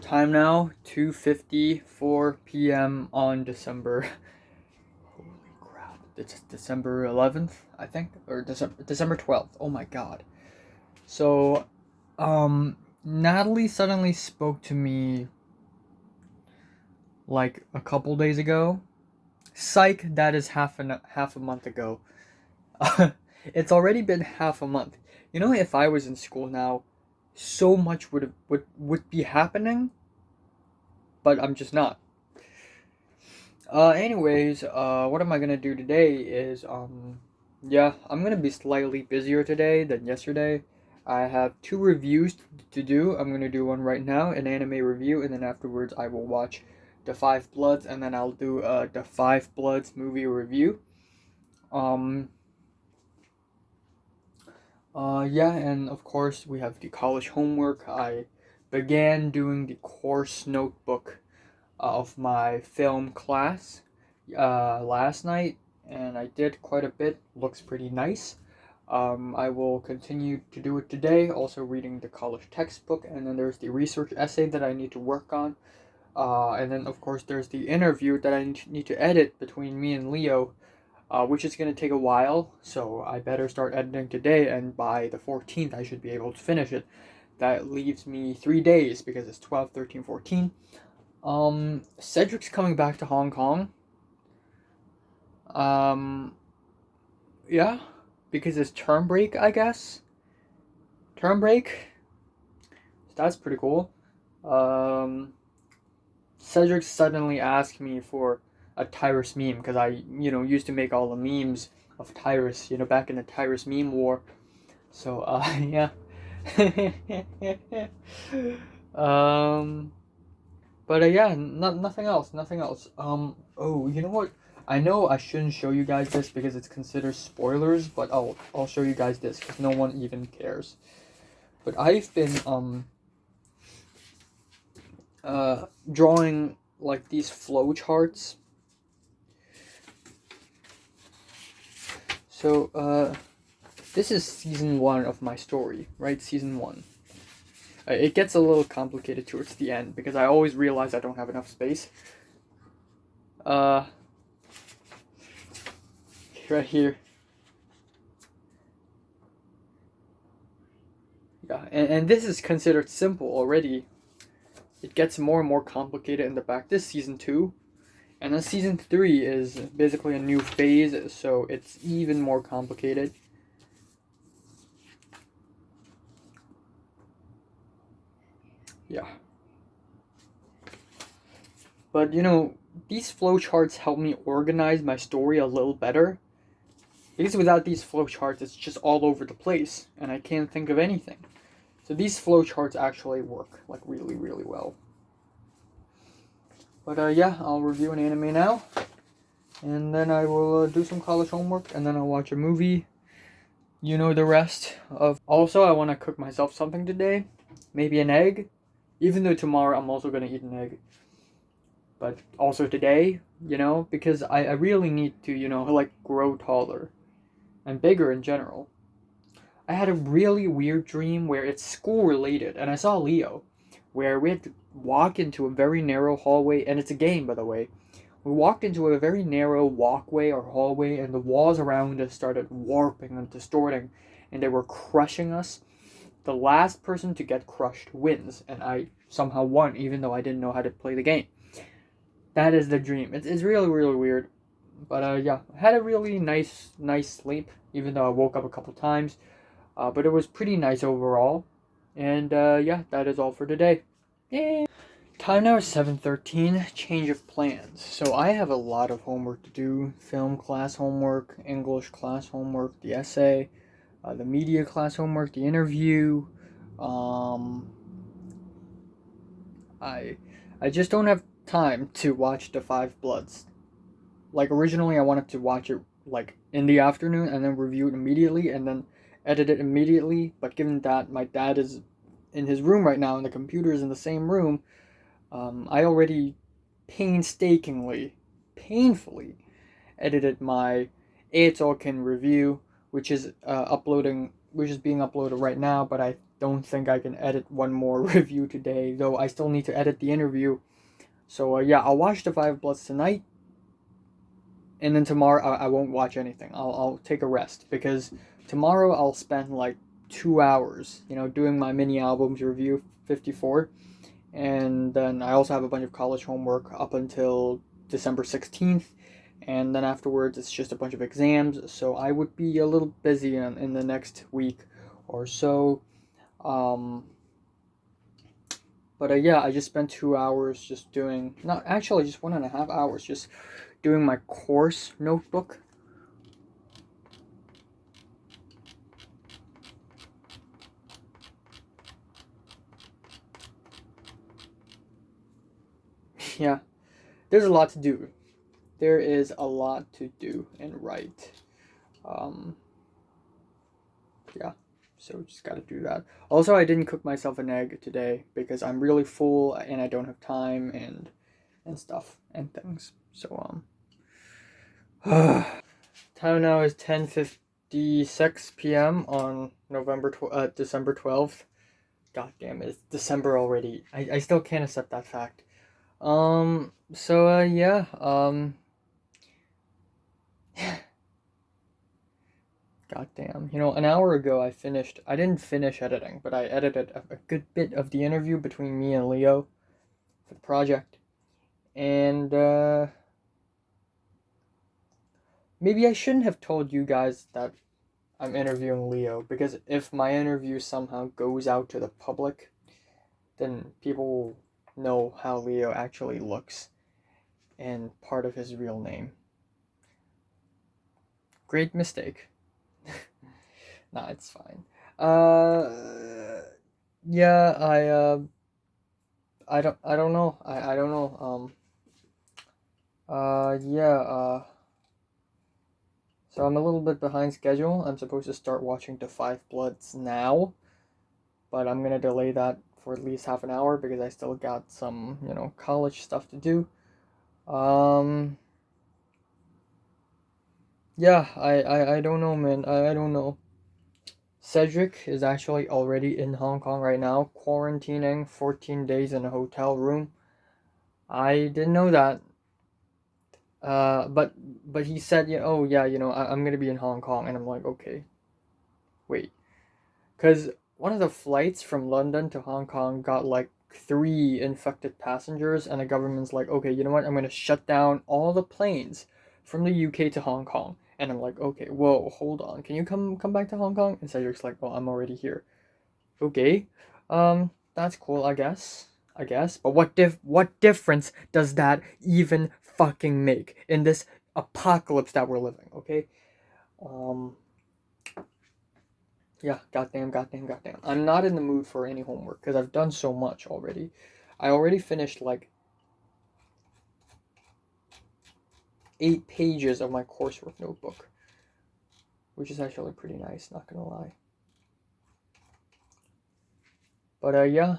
Time now, 2:54 p.m. on December. Holy crap! It's December 11th, I think, or December 12th. Oh my god! So, Natalie suddenly spoke to me like a couple days ago. Psych, that is half a month ago. It's already been half a month. You know, if I was in school now, so much would be happening, but I'm just not. Anyways, what am I gonna do today is, yeah, I'm gonna be slightly busier today than yesterday. I have two reviews to do. I'm gonna do one right now, an anime review, and then afterwards I will watch The Five Bloods, and then I'll do, The Five Bloods movie review. Um, yeah, and of course we have the college homework. I began doing the course notebook of my film class last night, and I did quite a bit. Looks pretty nice. I will continue to do it today, also reading the college textbook, and then there's the research essay that I need to work on. And then, of course, there's the interview that I need to edit between me and Leo, which is going to take a while, so I better start editing today, and by the 14th I should be able to finish it. That leaves me 3 days because it's 12, 13, 14. Cedric's coming back to Hong Kong. Yeah, because it's term break, I guess. Term break. So that's pretty cool. Cedric suddenly asked me for a Tyrus meme because I, used to make all the memes of Tyrus, back in the Tyrus meme war. So, yeah. But yeah, nothing else. Oh, you know what? I know I shouldn't show you guys this because it's considered spoilers, but I'll show you guys this because no one even cares. But I've been drawing like these flow charts. So this is season 1 of my story, right? Season 1. It gets a little complicated towards the end because I always realize I don't have enough space. Right here. Yeah, and this is considered simple already. It gets more and more complicated in the back. This is season 2. And then season 3 is basically a new phase, so it's even more complicated. Yeah. But these flowcharts help me organize my story a little better. Because without these flowcharts, it's just all over the place, and I can't think of anything. So these flowcharts actually work like really, really well. But yeah, I'll review an anime now, and then I will do some college homework, and then I'll watch a movie. You know the rest of. Also, I want to cook myself something today, maybe an egg. Even though tomorrow I'm also gonna eat an egg. But also today, because I really need to, like grow taller and bigger in general. I had a really weird dream where it's school related, and I saw Leo, where we had to walk into a very narrow hallway, and it's a game, by the way. We walked into a very narrow walkway or hallway, and the walls around us started warping and distorting, and they were crushing us. The last person to get crushed wins, and I somehow won, even though I didn't know how to play the game. That is the dream. It's really, really weird. But yeah, I had a really nice sleep, even though I woke up a couple times. But it was pretty nice overall. And yeah, that is all for today. Yay! Time now is 7:13, change of plans. So I have a lot of homework to do. Film class homework, English class homework, the essay, the media class homework, the interview. I just don't have time to watch The Five Bloods. Like originally I wanted to watch it like in the afternoon and then review it immediately and then edit it immediately, but given that my dad is in his room right now and the computer is in the same room, I already painfully edited my It's All Can review, which is being uploaded right now, but I don't think I can edit one more review today, though I still need to edit the interview. So yeah, I'll watch The Five Bloods tonight, and then tomorrow I won't watch anything. I'll take a rest, because tomorrow I'll spend like 2 hours, doing my mini albums review 54, and then I also have a bunch of college homework up until December 16th, and then afterwards it's just a bunch of exams, so I would be a little busy in the next week or so. But yeah, I just spent 2 hours just doing, not actually, just 1.5 hours just doing my course notebook. Yeah, there's a lot to do. There is a lot to do and write. Yeah, so just gotta do that. Also, I didn't cook myself an egg today because I'm really full and I don't have time and stuff and things. So time now is 10:56 p.m. on December 12th. God damn it, it's December already. I still can't accept that fact. Yeah, God damn. An hour ago I didn't finish editing, but I edited a good bit of the interview between me and Leo for the project. And, maybe I shouldn't have told you guys that I'm interviewing Leo, because if my interview somehow goes out to the public, then people will know how Leo actually looks and part of his real name. Great mistake. Nah, it's fine. Yeah, I don't know. I don't know. Yeah, so I'm a little bit behind schedule. I'm supposed to start watching The Five Bloods now, but I'm gonna delay that for at least half an hour because I still got some, college stuff to do. Yeah, I don't know, man. I don't know. Cedric is actually already in Hong Kong right now, quarantining 14 days in a hotel room. I didn't know that. But he said, oh yeah, I'm gonna be in Hong Kong, and I'm like, okay, wait, because one of the flights from London to Hong Kong got like 3 infected passengers, and the government's like, okay, you know what? I'm gonna shut down all the planes from the UK to Hong Kong, and I'm like, okay, whoa, hold on, can you come back to Hong Kong? And Cedric's like, oh, I'm already here. Okay, that's cool, I guess. But what difference does that even fucking make in this apocalypse that we're living? Okay, um, yeah, goddamn. I'm not in the mood for any homework because I've done so much already. I already finished like 8 pages of my coursework notebook, which is actually pretty nice, not gonna lie. But yeah.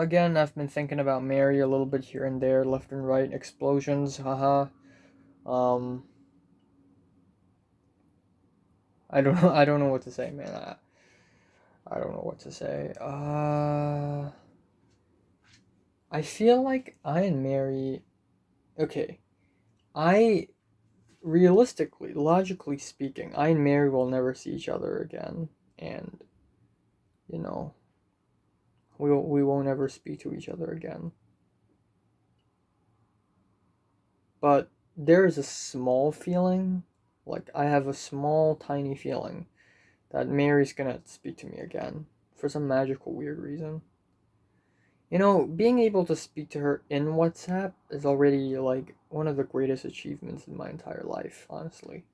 Again, I've been thinking about Mary a little bit here and there, left and right, explosions, haha. I don't know. I don't know what to say, man. I don't know what to say. I feel like I and Mary. Okay, I realistically, logically speaking, I and Mary will never see each other again, and you know, we won't ever speak to each other again. But there is a small feeling, like I have a small, tiny feeling that Mary's gonna speak to me again for some magical, weird reason. Being able to speak to her in WhatsApp is already like one of the greatest achievements in my entire life, honestly.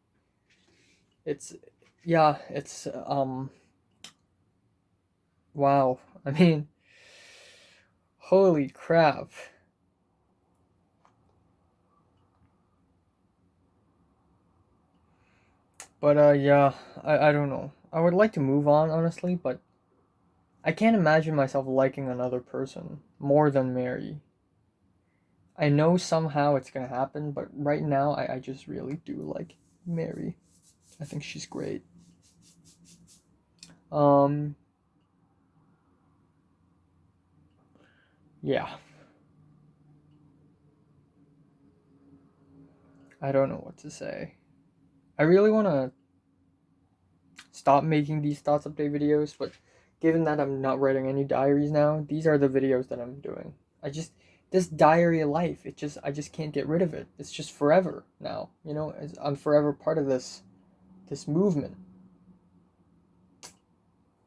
It's, yeah, it's, wow. I mean, holy crap. But yeah, I don't know. I would like to move on, honestly, but I can't imagine myself liking another person more than Mary. I know somehow it's gonna happen, but right now I just really do like Mary. I think she's great. Um, Yeah. I don't know what to say. I really want to stop making these thoughts update videos, but given that I'm not writing any diaries now, these are the videos that I'm doing. This diary of life, I just can't get rid of it. It's just forever now, you know. I'm forever part of this movement.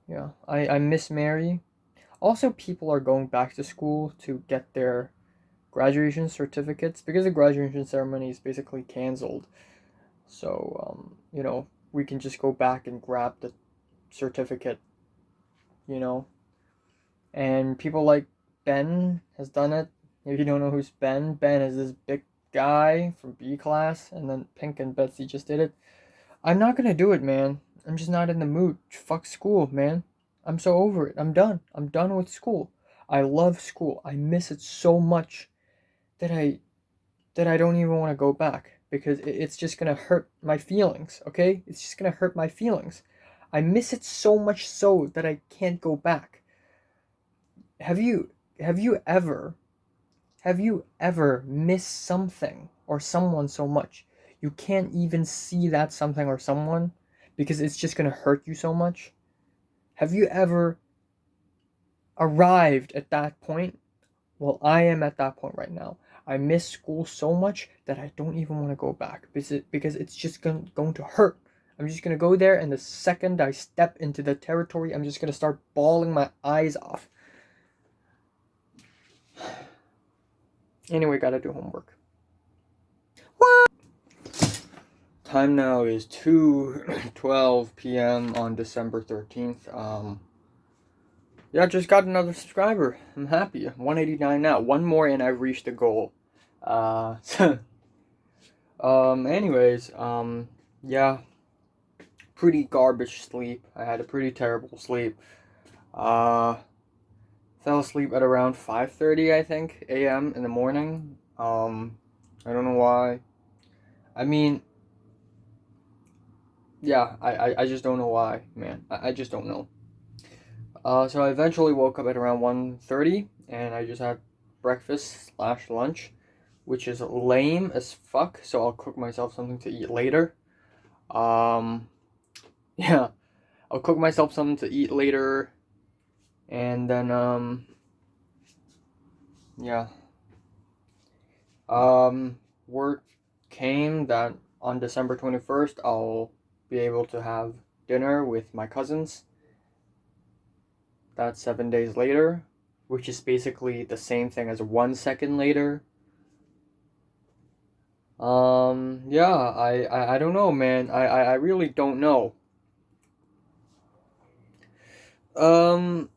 Yeah, I miss Mary. Also, people are going back to school to get their graduation certificates because the graduation ceremony is basically canceled. So, you know, we can just go back and grab the certificate, you know. And people like Ben has done it. If you don't know who's Ben, Ben is this big guy from B class, and then Pink and Betsy just did it. I'm not gonna do it, man. I'm just not in the mood. Fuck school, man. I'm so over it. I'm done. I'm done with school. I love school. I miss it so much that I don't even want to go back because it's just gonna hurt my feelings. Okay, it's just gonna hurt my feelings. I miss it so much so that I can't go back. Have you have you ever have you ever missed something or someone so much you can't even see that something or someone because it's just gonna hurt you so much? Have you ever arrived at that point? Well, I am at that point right now. I miss school so much that I don't even want to go back because it's just going to hurt. I'm just going to go there, and the second I step into the territory, I'm just going to start bawling my eyes off. Anyway, gotta do homework. What? Time now is 2:12 p.m. on December 13th. Yeah, just got another subscriber. I'm happy. 189 now. One more and I've reached the goal. Anyways, yeah. Pretty garbage sleep. I had a pretty terrible sleep. Fell asleep at around 5:30, I think, a.m. in the morning. I don't know why. I mean, yeah, I just don't know why, man. I just don't know. So I eventually woke up at around 1:30, and I just had breakfast / lunch, which is lame as fuck, so I'll cook myself something to eat later. Yeah, I'll cook myself something to eat later, and then, yeah. Word came that on December 21st, I'll be able to have dinner with my cousins. That's 7 days later, which is basically the same thing as 1 second later. Yeah, I don't know, man. I really don't know. Um,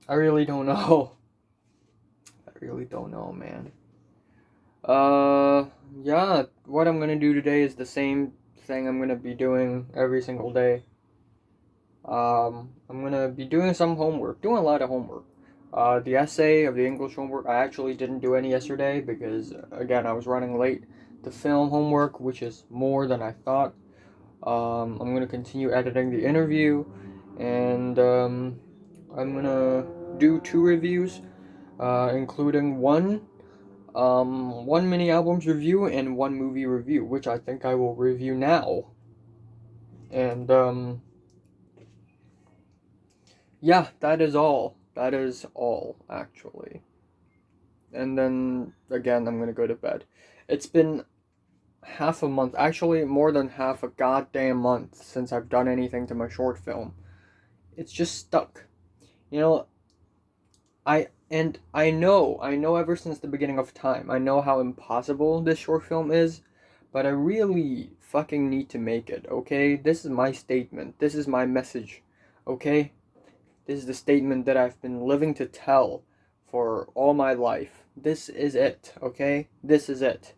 I really don't know. I really don't know, man. Yeah, what I'm gonna do today is the same thing I'm gonna be doing every single day. I'm gonna be doing some homework, doing a lot of homework. The essay of the English homework, I actually didn't do any yesterday because, again, I was running late. The film homework, which is more than I thought. I'm gonna continue editing the interview, and I'm gonna do 2 reviews, including one mini albums review and 1 movie review, which I think I will review now. And yeah, that is all. That is all, actually. And then again, I'm gonna go to bed. It's been half a month, actually more than half a goddamn month since I've done anything to my short film. It's just stuck. You know, I know ever since the beginning of time, I know how impossible this short film is, but I really fucking need to make it, okay? This is my statement. This is my message, okay? This is the statement that I've been living to tell for all my life. This is it, okay? This is it.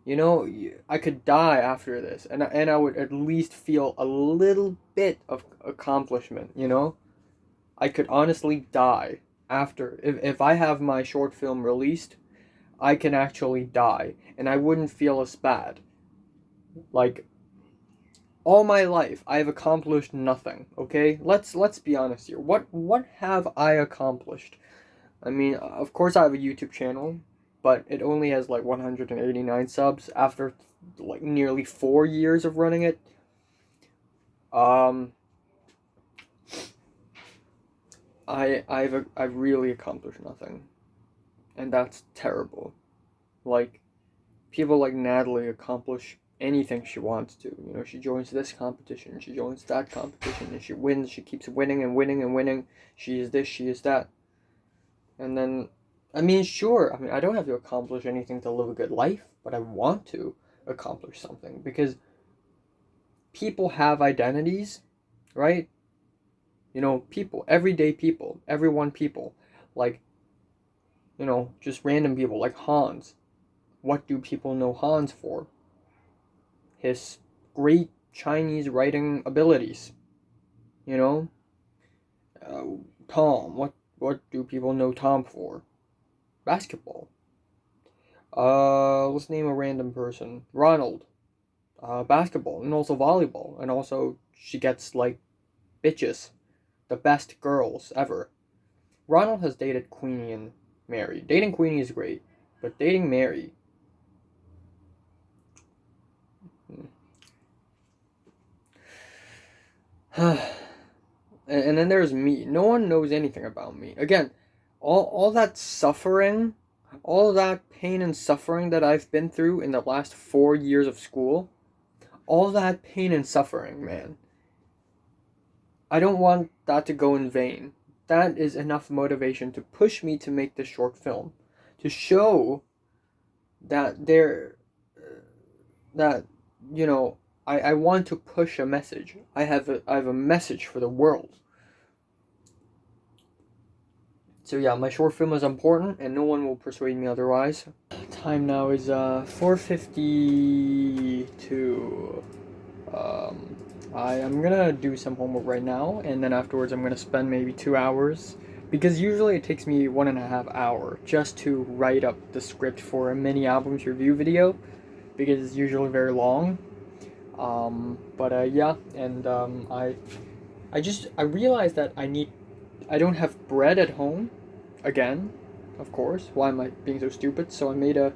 You know, I could die after this, and I would at least feel a little bit of accomplishment, you know? I could honestly die after. If I have my short film released, I can actually die, and I wouldn't feel as bad. Like, all my life I have accomplished nothing, okay? Let's be honest here. What have I accomplished? I mean, of course I have a YouTube channel, but it only has like 189 subs after like nearly 4 years of running it. I've really accomplished nothing. And that's terrible. Like, people like Natalie accomplish anything she wants to. You know, she joins this competition, she joins that competition, and she wins, she keeps winning and winning and winning. She is this, she is that. And then, I mean, sure, I mean, I don't have to accomplish anything to live a good life, but I want to accomplish something because people have identities, right? You know, people, everyday people, everyone people, like, you know, just random people like Hans. What do people know Hans for? His great Chinese writing abilities, you know? Tom, what do people know Tom for? Basketball. Let's name a random person. Ronald. Basketball, and also volleyball, and also she gets like bitches, the best girls ever. Ronald has dated Queenie and Mary. Dating Queenie is great, but dating Mary. And then there's me. No one knows anything about me. Again, all that suffering, all that pain and suffering that I've been through in the last 4 years of school, all that pain and suffering, man. I don't want that to go in vain. That is enough motivation to push me to make this short film, to show that that you know, I want to push a message. I have a message for the world. So yeah, my short film is important, and no one will persuade me otherwise. Time now is 4:52. I am gonna do some homework right now, and then afterwards I'm gonna spend maybe 2 hours, because usually it takes me 1.5 hours just to write up the script for a mini albums review video, because it's usually very long. Yeah, and I realized that I don't have bread at home, again, of course. Why am I being so stupid? So I made a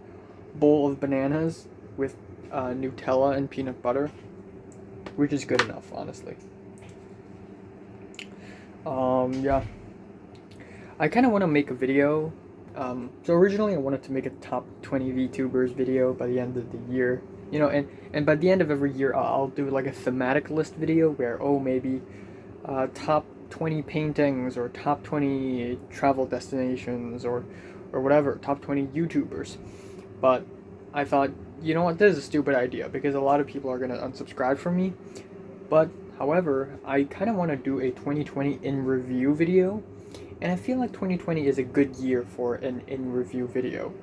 bowl of bananas with Nutella and peanut butter, which is good enough, honestly. Yeah. I kind of want to make a video. So originally I wanted to make a top 20 VTubers video by the end of the year. You know, and by the end of every year, I'll do like a thematic list video where, maybe top 20 paintings, or top 20 travel destinations, or whatever, top 20 YouTubers. But I thought, you know what, this is a stupid idea because a lot of people are going to unsubscribe from me. But, however, I kind of want to do a 2020 in review video. And I feel like 2020 is a good year for an in review video.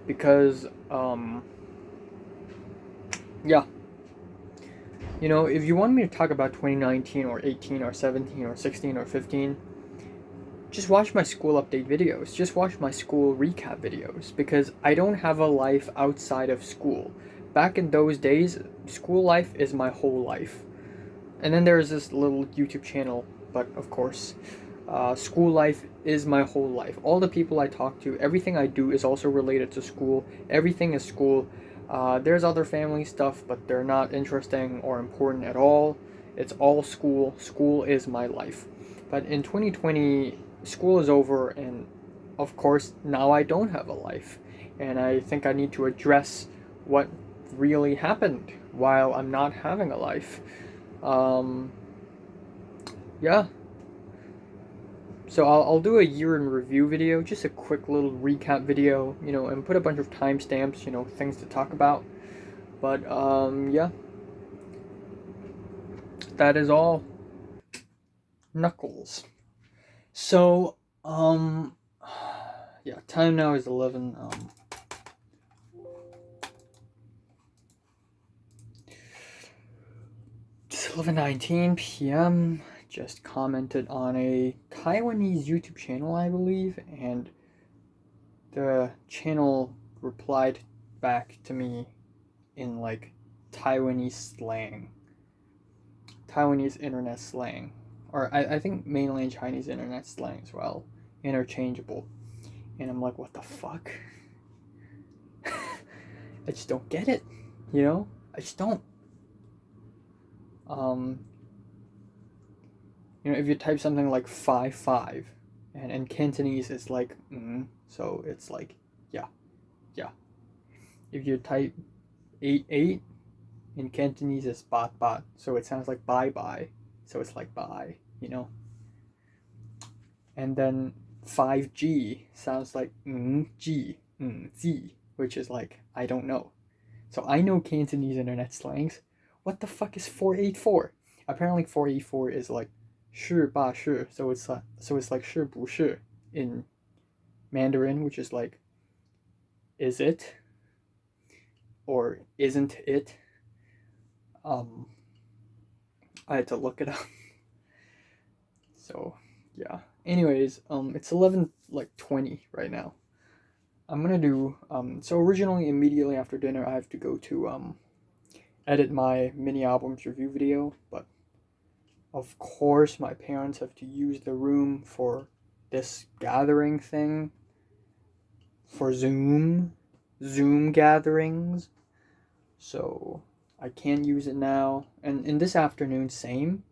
Because, yeah. You know, if you want me to talk about 2019 or 18 or 17 or 16 or 15, just watch my school update videos. Just watch my school recap videos, because I don't have a life outside of school. Back in those days, school life is my whole life. And then there's this little YouTube channel, but of course, school life is my whole life. All the people I talk to, everything I do is also related to school. Everything is school. There's other family stuff, but they're not interesting or important at all. It's all school. School is my life. But in 2020, school is over, and of course, now I don't have a life. And I think I need to address what really happened while I'm not having a life. Yeah. So I'll do a year in review video, just a quick little recap video, you know, and put a bunch of timestamps, you know, things to talk about. But, yeah. That is all. Knuckles. So, yeah, time now is 11:19 p.m. Just commented on a Taiwanese YouTube channel, I believe, and the channel replied back to me in like Taiwanese slang. Taiwanese internet slang, or I think mainland Chinese internet slang as well, interchangeable. And I'm like, what the fuck? I just don't get it, you know? I just don't. You know, if you type something like 5 and in Cantonese it's like so it's like yeah. If you type 8 in Cantonese it's bat, so it sounds like bye, so it's like bye, you know. And then 5G sounds like G, Z, which is like I don't know. So I know Cantonese internet slangs. What the fuck is 484? Apparently 484 is like 是吧是, so it's like 是不是 in Mandarin, which is like is it or isn't it. I had to look it up. So yeah. Anyways, it's 11:20 right now. I'm gonna do so originally immediately after dinner I have to go to edit my mini albums review video, but of course my parents have to use the room for this gathering thing, for Zoom gatherings, so I can't use it now. And in this afternoon, same,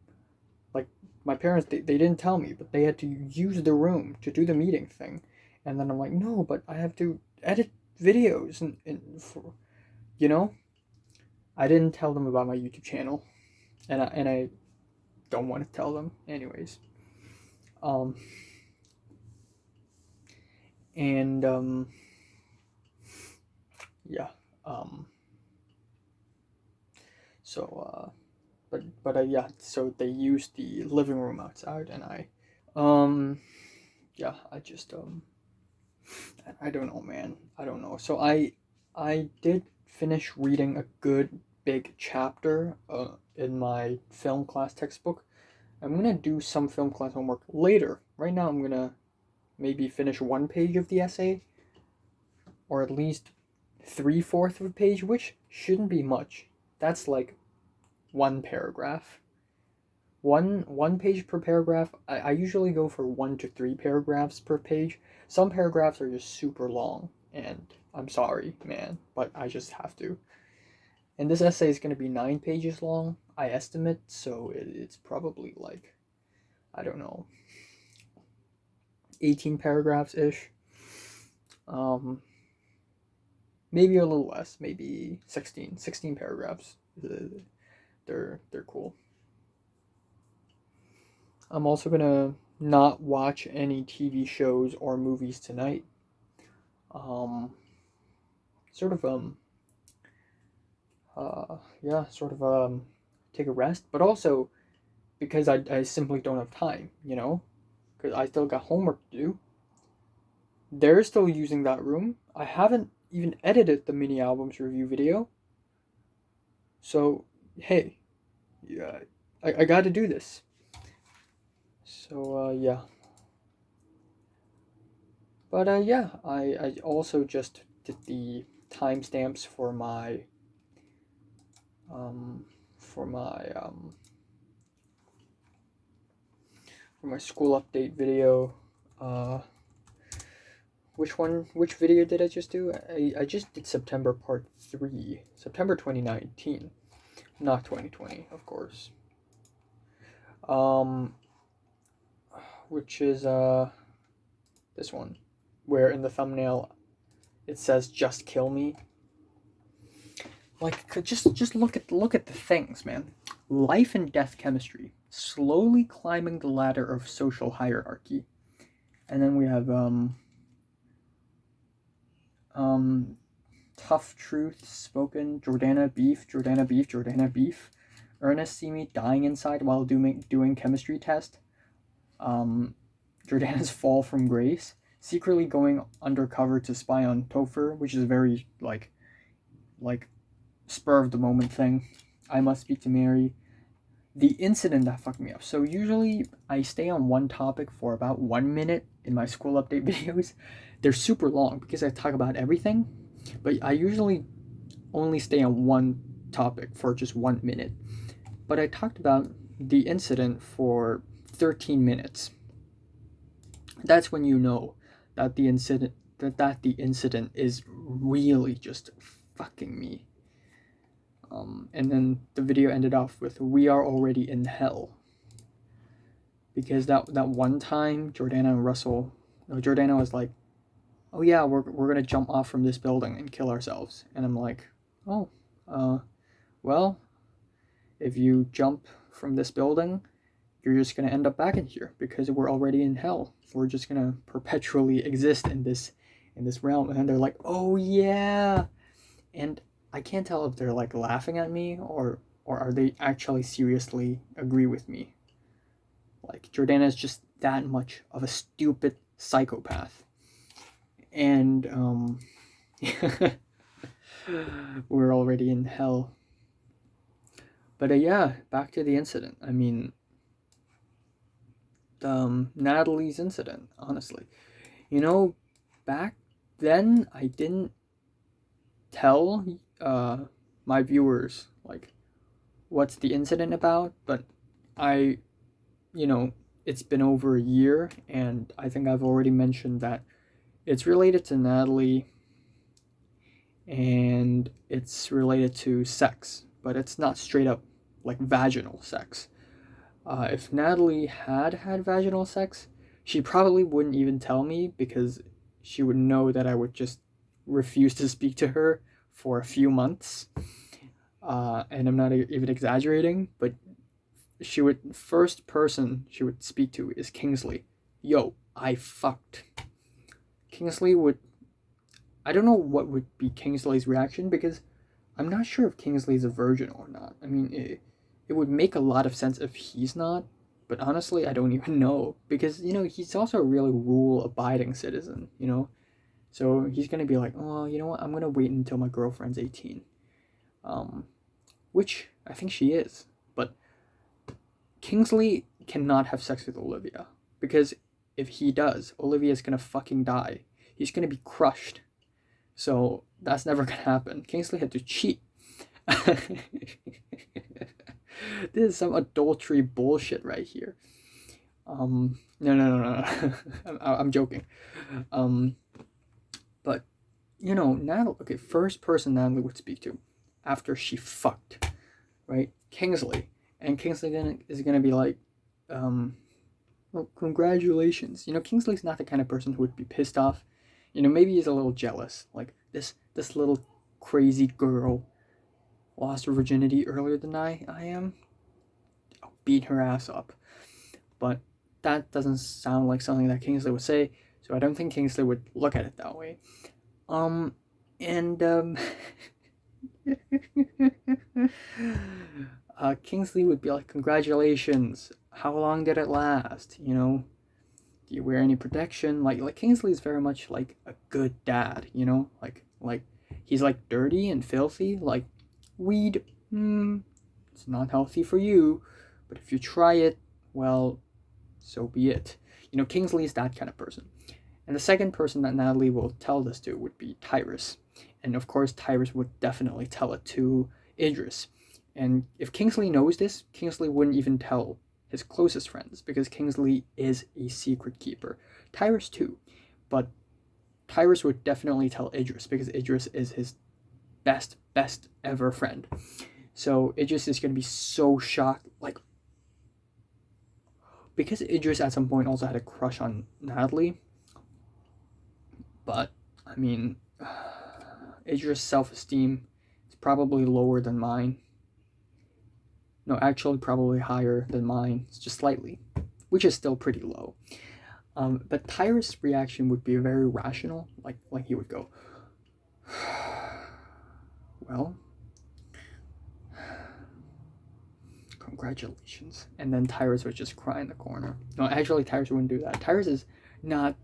like my parents, they didn't tell me, but they had to use the room to do the meeting thing. And then I'm like, no, but I have to edit videos and for, you know, I didn't tell them about my YouTube channel, and I don't want to tell them anyways. Yeah. So yeah, so they used the living room outside, and I just I don't know, man. I don't know. So I did finish reading a good big chapter in my film class textbook. I'm gonna do some film class homework later. Right now I'm gonna maybe finish 1 page of the essay, or at least 3/4 of a page, which shouldn't be much. That's like 1 paragraph. One page per paragraph. I usually go for 1 to 3 paragraphs per page. Some paragraphs are just super long, and I'm sorry, man, but I just have to. And this essay is going to be 9 pages long, I estimate, so it's probably like, I don't know, 18 paragraphs-ish. Maybe a little less, maybe 16 paragraphs. They're cool. I'm also gonna not watch any TV shows or movies tonight. Take a rest, but also because I simply don't have time, you know, because I still got homework to do. They're still using that room. I haven't even edited the mini albums review video. So, hey, yeah, I got to do this. So, yeah. But, yeah, I also just did the timestamps for my school update video. Which video did I just do? I just did September part 3, September 2019, not 2020, of course. Which is this one, where in the thumbnail it says "Just kill me." Like, just look at the things, man. Life and death chemistry, slowly climbing the ladder of social hierarchy, and then we have tough truth spoken. Jordana beef. Ernest see me dying inside while doing chemistry test. Jordana's fall from grace. Secretly going undercover to spy on Topher, which is a very like spur of the moment thing. I must speak to Mary. The incident that fucked me up. So usually I stay on one topic for about 1 minute in my school update videos. They're super long because I talk about everything, but I usually only stay on one topic for just 1 minute. But I talked about the incident for 13 minutes. That's when you know that the incident is really just fucking me. And then the video ended off with, "We are already in hell." Because that one time, Jordana was like, "Oh yeah, we're gonna jump off from this building and kill ourselves." And I'm like, "Oh, well, if you jump from this building, you're just gonna end up back in here because we're already in hell. We're just gonna perpetually exist in this realm." And they're like, "Oh yeah," and I can't tell if they're like laughing at me or are they actually seriously agree with me. Like, Jordana is just that much of a stupid psychopath. And we're already in hell. But yeah, back to the incident. I mean, Natalie's incident, honestly. You know, back then I didn't tell my viewers like what's the incident about, but it's been over a year, and I think I've already mentioned that it's related to Natalie and it's related to sex, but it's not straight up like vaginal sex. If Natalie had vaginal sex, she probably wouldn't even tell me because she would know that I would just refuse to speak to her for a few months. And I'm not even exaggerating, but first person she would speak to is Kingsley. "Yo, I fucked." Kingsley I don't know what would be Kingsley's reaction because I'm not sure if Kingsley's a virgin or not. I mean, it would make a lot of sense if he's not, but honestly, I don't even know because, he's also a really rule-abiding citizen, So he's going to be like, "Oh, you know what? I'm going to wait until my girlfriend's 18. Which I think she is. But Kingsley cannot have sex with Olivia because if he does, Olivia's going to fucking die. He's going to be crushed. So that's never going to happen. Kingsley had to cheat. This is some adultery bullshit right here. No. I'm joking. But Natalie. Okay, first person Natalie would speak to after she fucked, right? Kingsley, and Kingsley then is gonna be like, "Well, congratulations." Kingsley's not the kind of person who would be pissed off. Maybe he's a little jealous. Like this little crazy girl lost her virginity earlier than I am. I'll beat her ass up. But that doesn't sound like something that Kingsley would say, so I don't think Kingsley would look at it that way. Kingsley would be like, "Congratulations. How long did it last? Do you wear any protection?" Like Kingsley's very much like a good dad, like he's like dirty and filthy, like weed, it's not healthy for you, but if you try it, well, so be it. Kingsley is that kind of person. And the second person that Natalie will tell this to would be Tyrus. And of course, Tyrus would definitely tell it to Idris. And if Kingsley knows this, Kingsley wouldn't even tell his closest friends because Kingsley is a secret keeper. Tyrus too. But Tyrus would definitely tell Idris because Idris is his best ever friend. So Idris is going to be so shocked. Like, because Idris at some point also had a crush on Natalie. But, I mean, Idris' self-esteem is probably lower than mine. No, actually probably higher than mine. It's just slightly, which is still pretty low. But Tyrus' reaction would be very rational. Like he would go, "Well, congratulations." And then Tyrus would just cry in the corner. No, actually Tyrus wouldn't do that. Tyrus is not,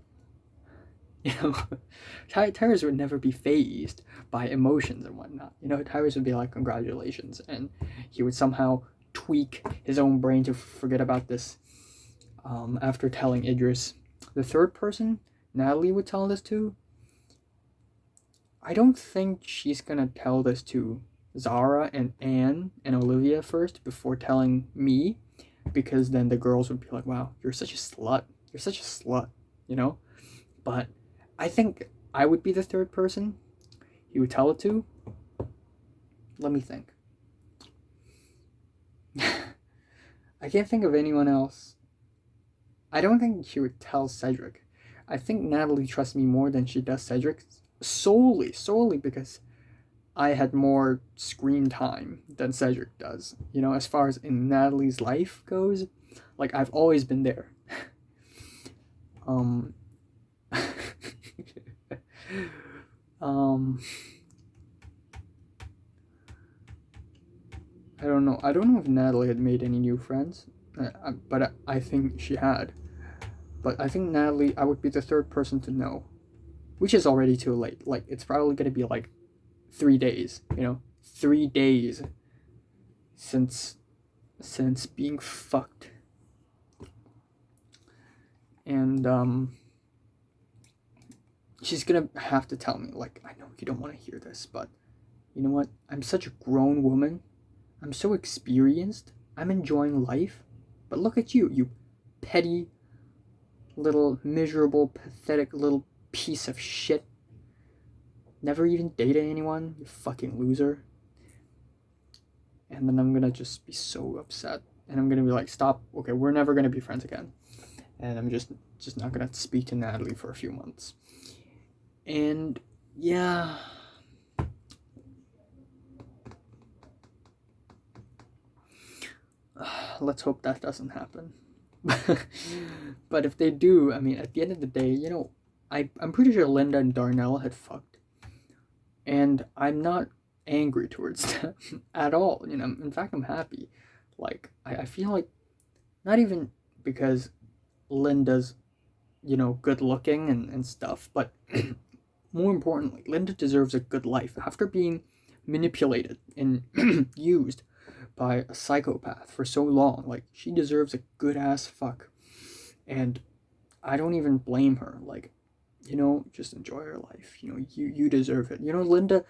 Tyrus would never be fazed by emotions and whatnot. Tyrus would be like, "Congratulations," and he would somehow tweak his own brain to forget about this after telling Idris. The third person Natalie would tell this to, I don't think she's gonna tell this to Zara and Anne and Olivia first before telling me. because then the girls would be like, wow, you're such a slut. You're such a slut, you know? But I think I would be the third person he would tell it to. Let me think. I can't think of anyone else. I don't think she would tell Cedric. I think Natalie trusts me more than she does Cedric, solely because I had more screen time than Cedric does. You know, as far as in Natalie's life goes, like, I've always been there. I don't know. I don't know if Natalie had made any new friends, but I think she had. But I think Natalie, I would be the third person to know, which is already too late. Like, it's probably gonna be like 3 days. 3 days since being fucked. And she's gonna have to tell me, like, I know you don't want to hear this, but you know what? I'm such a grown woman. I'm so experienced. I'm enjoying life. But look at you, you petty, little, miserable, pathetic little piece of shit. Never even dated anyone, you fucking loser. And then I'm gonna just be so upset. And I'm gonna be like, stop, okay, we're never gonna be friends again. And I'm just not gonna speak to Natalie for a few months. And yeah. Let's hope that doesn't happen. But if they do, I mean, at the end of the day, I'm pretty sure Linda and Darnell had fucked. And I'm not angry towards them at all. In fact, I'm happy. Like, I feel like, not even because Linda's, good looking and stuff, but more importantly, Linda deserves a good life after being manipulated and used by a psychopath for so long. Like, she deserves a good ass fuck. And I don't even blame her. Like, just enjoy her life. You deserve it. Linda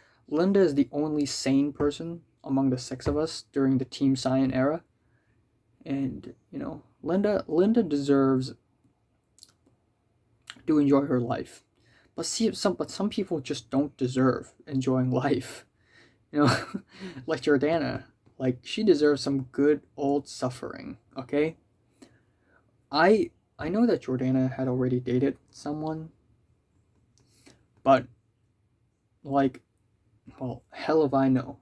is the only sane person among the 6 of us during the Team Cyan era. And, Linda deserves to enjoy her life. But some people just don't deserve enjoying life. Like Jordana. Like, she deserves some good old suffering, okay? I know that Jordana had already dated someone, but, like, well, hell if I know.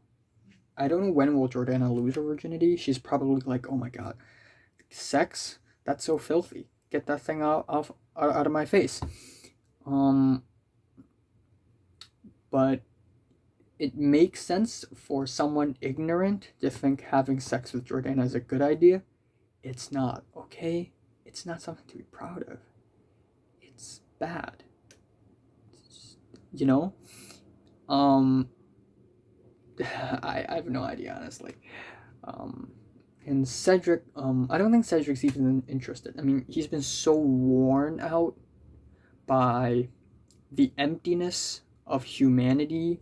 I don't know when will Jordana lose her virginity. She's probably like, oh my god, sex? That's so filthy. Get that thing out of my face. But it makes sense for someone ignorant to think having sex with Jordana is a good idea. It's not, okay? It's not something to be proud of. It's bad. I have no idea, honestly. And Cedric, I don't think Cedric's even interested. I mean, he's been so worn out by the emptiness of humanity,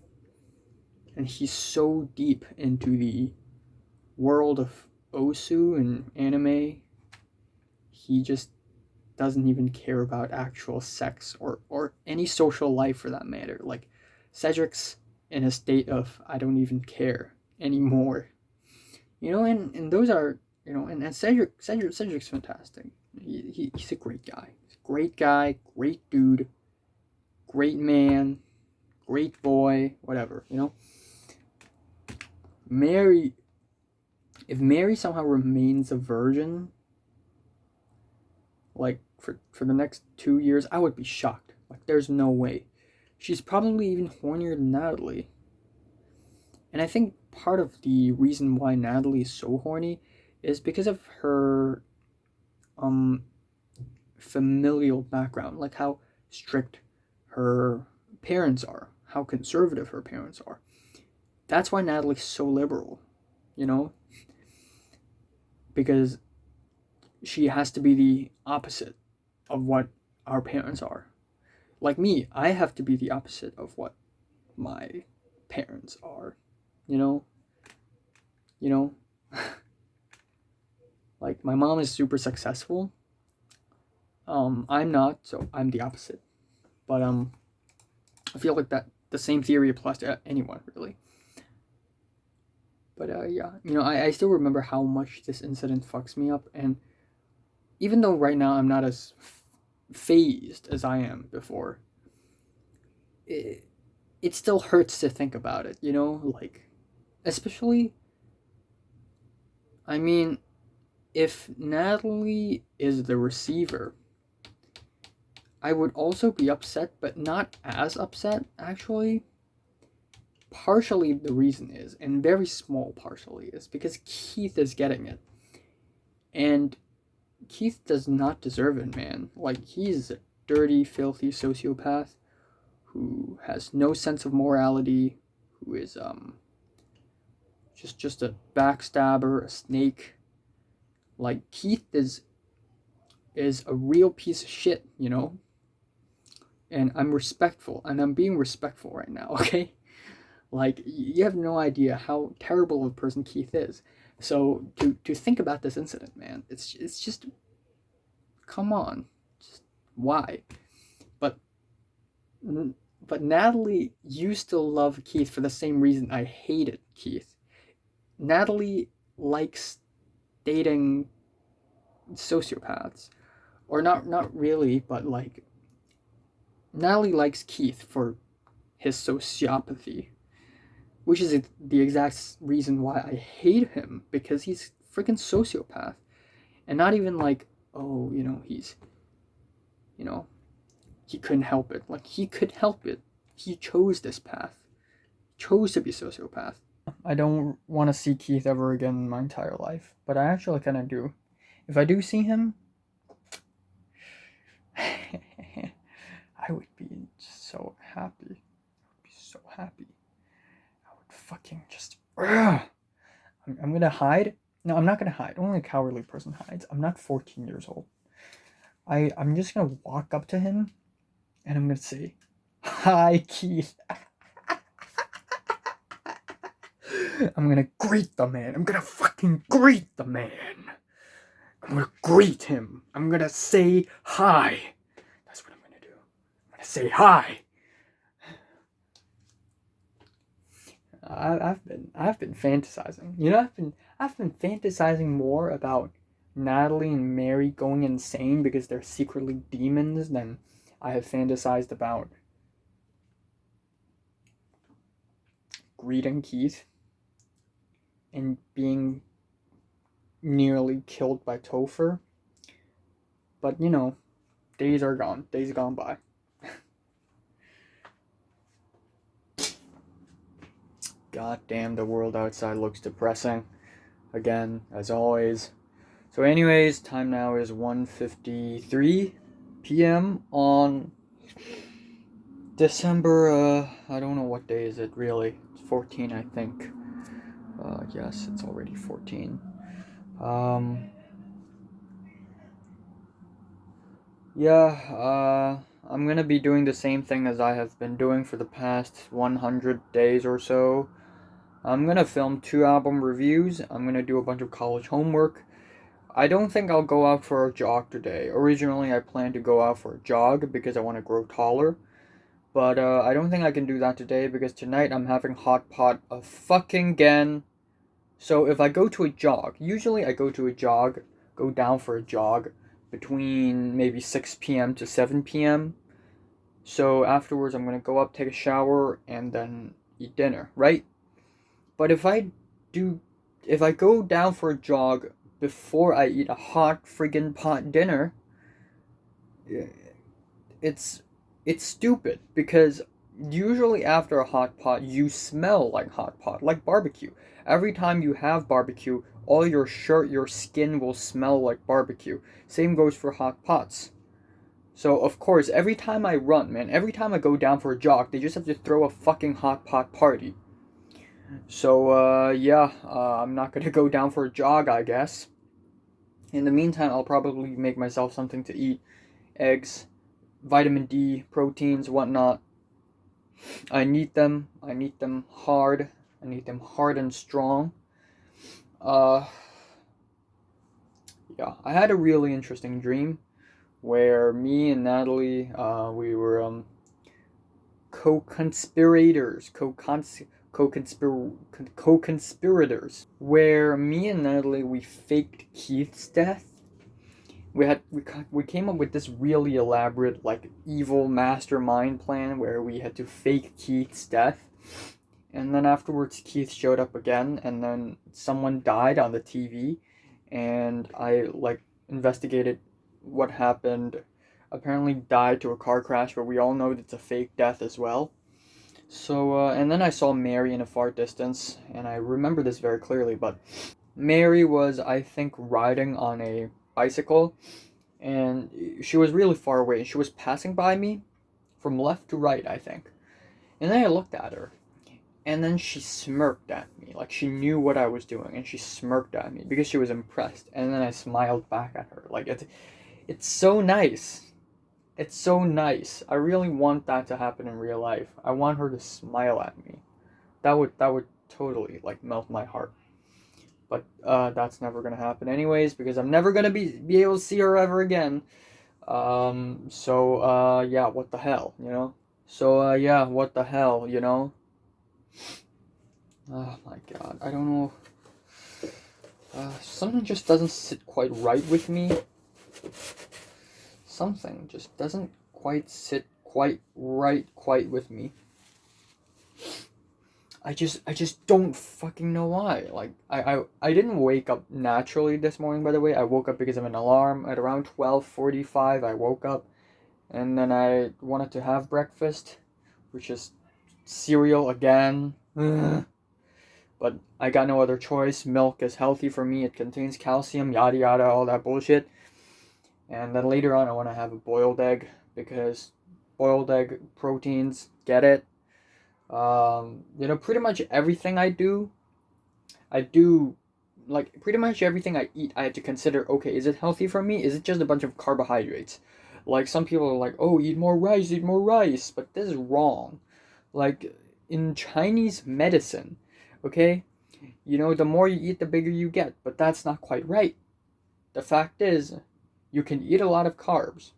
and he's so deep into the world of Osu and anime, he just doesn't even care about actual sex or any social life for that matter. Like, Cedric's in a state of I don't even care anymore. And those are, and Cedric's fantastic. He's a great guy. He's a great guy, great dude, great man, great boy, whatever, if Mary somehow remains a virgin, like, for the next 2 years, I would be shocked. Like, there's no way. She's probably even hornier than Natalie. And I think part of the reason why Natalie is so horny is because of her familial background, like how strict her parents are, how conservative her parents are. That's why Natalie's so liberal, because she has to be the opposite of what our parents are. Like me, I have to be the opposite of what my parents are, Like, my mom is super successful. I'm not, so I'm the opposite. But I feel like that the same theory applies to anyone, really. But yeah, I still remember how much this incident fucks me up, and even though right now I'm not as phased as I am before, it still hurts to think about it, like, especially, I mean, if Natalie is the receiver, I would also be upset, but not as upset, actually. Partially the reason is, and very small partially, is because Keith is getting it. And Keith does not deserve it, man. Like, he's a dirty, filthy sociopath who has no sense of morality, who is just a backstabber, a snake. Like, Keith is a real piece of shit, And I'm respectful, and I'm being respectful right now, okay? Like, you have no idea how terrible of a person Keith is. So to think about this incident, man, it's just, come on, just why? But Natalie used to love Keith for the same reason I hated Keith. Natalie likes dating sociopaths, or not really, but like, Natalie likes Keith for his sociopathy, which is the exact reason why I hate him, because he's freaking sociopath. And not even like, oh, he's, he couldn't help it. Like, he could help it. He chose this path. Chose to be sociopath. I don't want to see Keith ever again in my entire life, but I actually kind of do. If I do see him, I would be so happy. I would be so happy. I would fucking just... I'm gonna hide. No, I'm not gonna hide. Only a cowardly person hides. I'm not 14 years old. I'm just gonna walk up to him, and I'm gonna say, "Hi, Keith." I'm gonna greet the man. I'm gonna fucking greet the man. I'm gonna greet him. I'm gonna say hi. That's what I'm gonna do. I'm gonna say hi. I've been fantasizing. I've been fantasizing more about Natalie and Mary going insane because they're secretly demons than I have fantasized about greeting Keith and being nearly killed by Topher. But days are gone. Days gone by. God damn, the world outside looks depressing. Again, as always. So anyways, time now is 1:53 p.m. on December, I don't know what day is it really. It's 14, I think. Yes, it's already 14. Yeah, I'm gonna be doing the same thing as I have been doing for the past 100 days or so. I'm gonna film 2 album reviews. I'm gonna do a bunch of college homework. I don't think I'll go out for a jog today. Originally, I planned to go out for a jog because I want to grow taller. But I don't think I can do that today because tonight I'm having hot pot of fucking again. So if I go to a jog, usually I go down for a jog between maybe 6 p.m. to 7 p.m. So afterwards I'm going to go up, take a shower, and then eat dinner, right? But if I go down for a jog before I eat a hot friggin' pot dinner, it's stupid because usually after a hot pot you smell like hot pot, like barbecue. Every time you have barbecue, all your shirt, your skin will smell like barbecue. Same goes for hot pots. So of course, every time I run, man, every time I go down for a jog, they just have to throw a fucking hot pot party. So yeah, I'm not gonna go down for a jog, I guess. In the meantime, I'll probably make myself something to eat. Eggs, vitamin D, proteins, whatnot. I need them. I need them hard. I need them hard and strong. yeah, I had a really interesting dream where me and Natalie, we were co-conspirators, co-conspirators, where me and Natalie, we faked Keith's death. We came up with this really elaborate, like, evil mastermind plan where we had to fake Keith's death. And then afterwards, Keith showed up again, and then someone died on the TV, and I, like, investigated what happened. Apparently died to a car crash, but we all know it's a fake death as well. So, and then I saw Mary in a far distance, and I remember this very clearly, but Mary was, I think, riding on a bicycle, and she was really far away, and she was passing by me from left to right, I think. And then I looked at her, and then she smirked at me, like she knew what I was doing, and she smirked at me because she was impressed, and then I smiled back at her. Like, it's so nice. It's so nice. I really want that to happen in real life. I want her to smile at me. That would totally, like, melt my heart. But that's never gonna happen anyways, because I'm never gonna be able to see her ever again. Yeah, what the hell, you know? So yeah, what the hell, you know? Oh my god, I don't know. Something just doesn't sit quite right with me. Something just doesn't quite sit quite right with me. I just don't fucking know why. Like, I didn't wake up naturally this morning, by the way. I woke up because of an alarm. At around 12:45, I woke up, and then I wanted to have breakfast, which is cereal again. But I got no other choice. Milk is healthy for me. It contains calcium, yada yada, all that bullshit. And then later on, I want to have a boiled egg, because boiled egg proteins, get it? You know, pretty much everything I do, like, pretty much everything I eat, I have to consider, okay, is it healthy for me? Is it just a bunch of carbohydrates? Like, some people are like, oh, eat more rice, but this is wrong. Like, in Chinese medicine, okay, you know, the more you eat, the bigger you get, but that's not quite right. The fact is, you can eat a lot of carbs,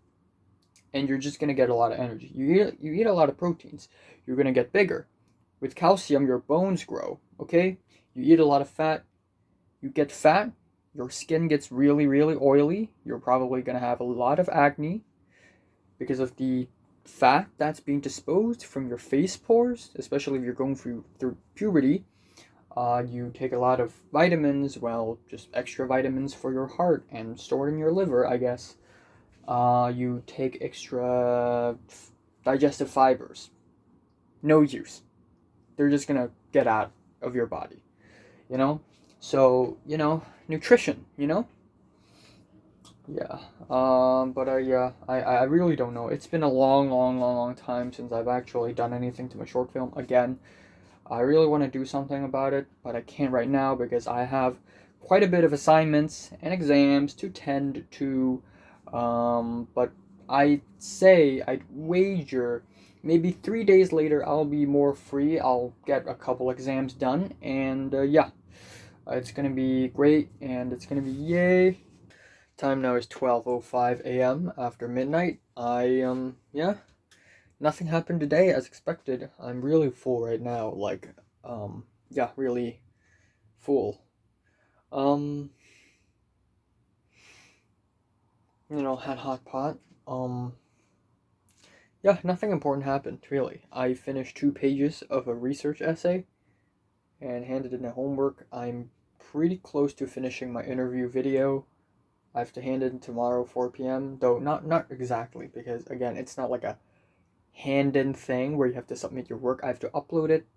and you're just gonna get a lot of energy. You eat a lot of proteins, you're gonna get bigger. With calcium, your bones grow, okay? You eat a lot of fat, you get fat, your skin gets really, really oily. You're probably gonna have a lot of acne because of the fat that's being disposed from your face pores, especially if you're going through puberty. You take a lot of vitamins, well, just extra vitamins for your heart and stored in your liver, I guess. You take extra digestive fibers. No use. They're just gonna get out of your body, you know? So, you know, nutrition, you know? Yeah. Yeah, I really don't know. It's been a long time since I've actually done anything to my short film again. I really want to do something about it, but I can't right now because I have quite a bit of assignments and exams to tend to. But I'd wager maybe 3 days later I'll be more free. I'll get a couple exams done, and yeah, it's gonna be great, and it's gonna be yay. Time now is 12:05 a.m. after midnight. Yeah. Nothing happened today as expected. I'm really full right now, like, yeah, really full. You know, had hot pot. Yeah, nothing important happened, really. I finished 2 pages of a research essay and handed in a homework. I'm pretty close to finishing my interview video. I have to hand it in tomorrow, 4 p.m., though not exactly, because, again, it's not like a hand-in thing where you have to submit your work. I have to upload it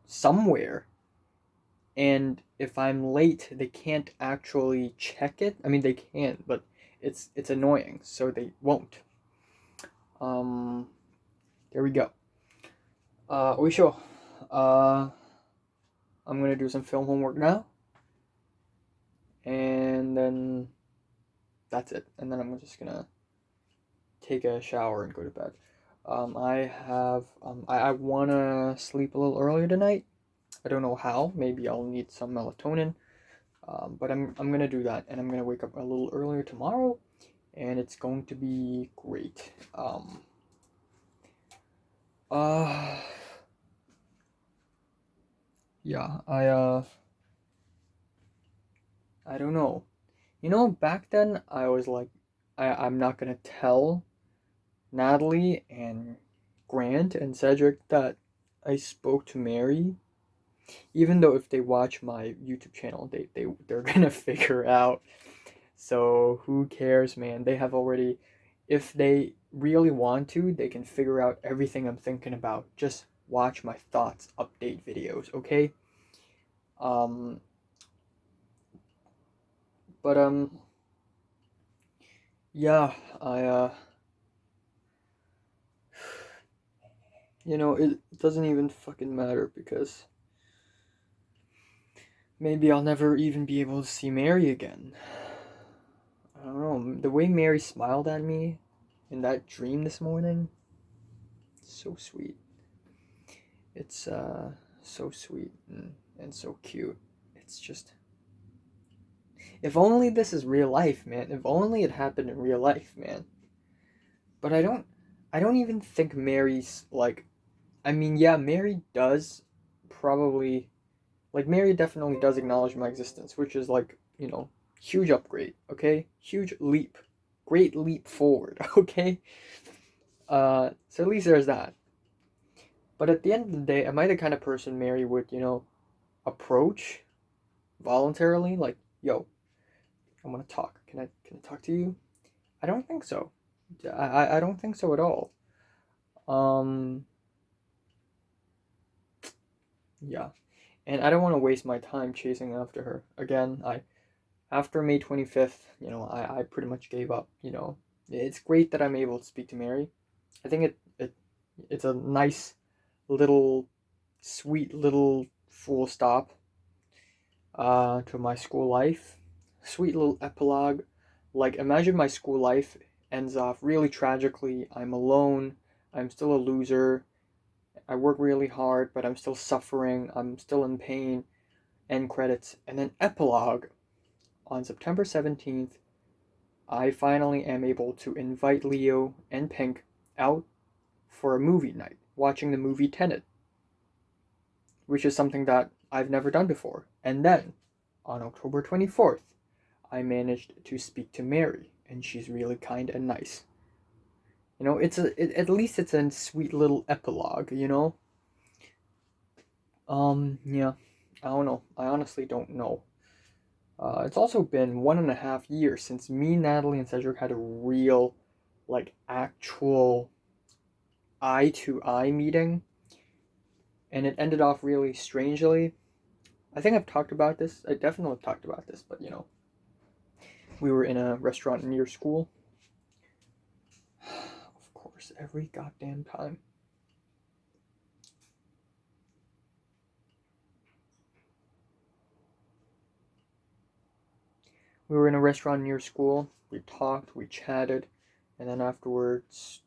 somewhere, and if I'm late, they can't actually check it. I mean, they can, but it's annoying, so they won't. There we go. Oisho. I'm gonna do some film homework now, and then that's it. And then I'm just gonna take a shower and go to bed. I wanna sleep a little earlier tonight. I don't know how. Maybe I'll need some melatonin. But I'm gonna do that, and I'm gonna wake up a little earlier tomorrow, and it's going to be great. Yeah, I don't know. You know, back then I was like, I'm not gonna tell Natalie and Grant and Cedric that I spoke to Mary, even though if they watch my YouTube channel, they're gonna figure out. So who cares, man? They have already, if they really want to, they can figure out everything I'm thinking about. Just watch my thoughts update videos, okay? Um, but yeah, you know, it doesn't even fucking matter because maybe I'll never even be able to see Mary again. I don't know. The way Mary smiled at me in that dream this morning, so sweet. It's so sweet and so cute. It's just, if only this is real life, man. If only it happened in real life, man. But I don't even think Mary's like, I mean, yeah, Mary does probably, like, Mary definitely does acknowledge my existence, which is like, you know, huge upgrade, okay? Huge leap. Great leap forward, okay? So at least there's that. But at the end of the day, am I the kind of person Mary would, you know, approach voluntarily? Like, yo, I want to talk. Can I talk to you? I don't think so. I don't think so at all. Um, yeah. And I don't want to waste my time chasing after her. Again, after May 25th, you know, I pretty much gave up, you know. It's great that I'm able to speak to Mary. I think it's a nice little sweet little full stop to my school life. Sweet little epilogue. Like, imagine my school life ends off really tragically. I'm alone. I'm still a loser. I work really hard, but I'm still suffering. I'm still in pain. End credits. And then epilogue. On September 17th, I finally am able to invite Leo and Pink out for a movie night, watching the movie Tenet, which is something that I've never done before. And then, on October 24th, I managed to speak to Mary, and she's really kind and nice. You know, at least it's a sweet little epilogue, you know? Yeah, I don't know. I honestly don't know. It's also been 1.5 years since me, Natalie, and Cedric had a real, like, actual eye-to-eye meeting, and it ended off really strangely. I think I've talked about this. I definitely have talked about this, but, you know, we were in a restaurant near school. Of course, every goddamn time. We were in a restaurant near school. We talked, we chatted, and then afterwards,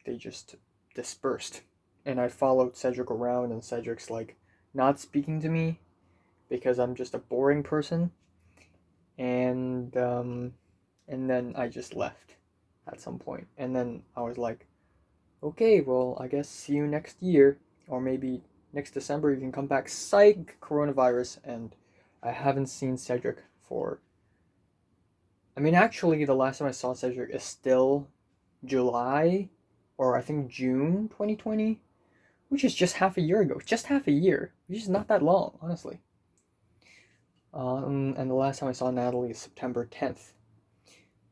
they just dispersed. And I followed Cedric around, and Cedric's like not speaking to me because I'm just a boring person. And then I just left at some point. And then I was like, okay, well, I guess see you next year, or maybe next December you can come back. Psych, coronavirus, and I haven't seen Cedric for. I mean, actually, the last time I saw Cedric is still July, or I think June 2020, which is just half a year ago. It's just half a year, which is not that long, honestly. And the last time I saw Natalie is September 10th.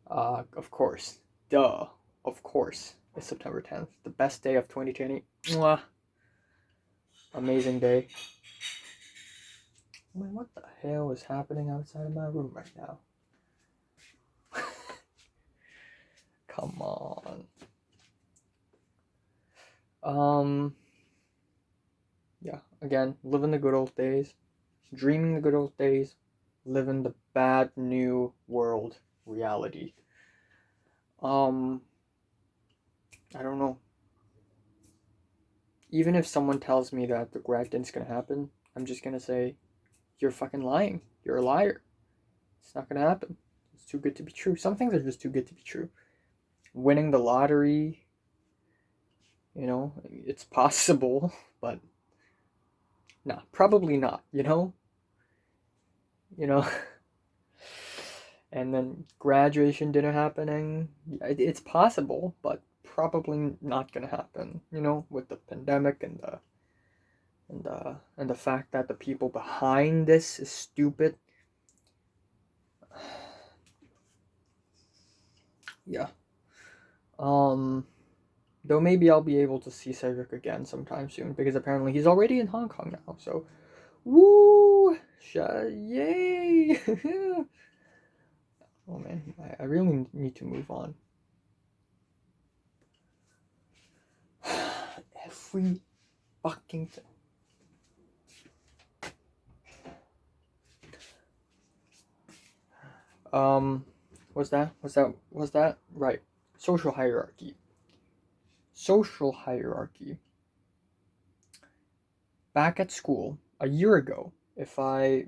Of course. Duh. Of course. It's September 10th. The best day of 2020. Mwah. Amazing day. I mean, what the hell is happening outside of my room right now? Come on. Yeah, again, living the good old days, dreaming the good old days, living the bad new world reality. I don't know. Even if someone tells me that the grad didn't gonna happen, I'm just gonna say, you're fucking lying. You're a liar. It's not gonna happen. It's too good to be true. Some things are just too good to be true. Winning the lottery, it's possible, but nah, probably not, and then graduation dinner happening, it's possible, but probably not gonna happen, with the pandemic and the fact that the people behind this is stupid. Yeah. Though maybe I'll be able to see Cedric again sometime soon, because apparently he's already in Hong Kong now, so woo! Yay! Oh man, I really need to move on. Every fucking thing. Was that right? Social hierarchy. Back at school a year ago, if I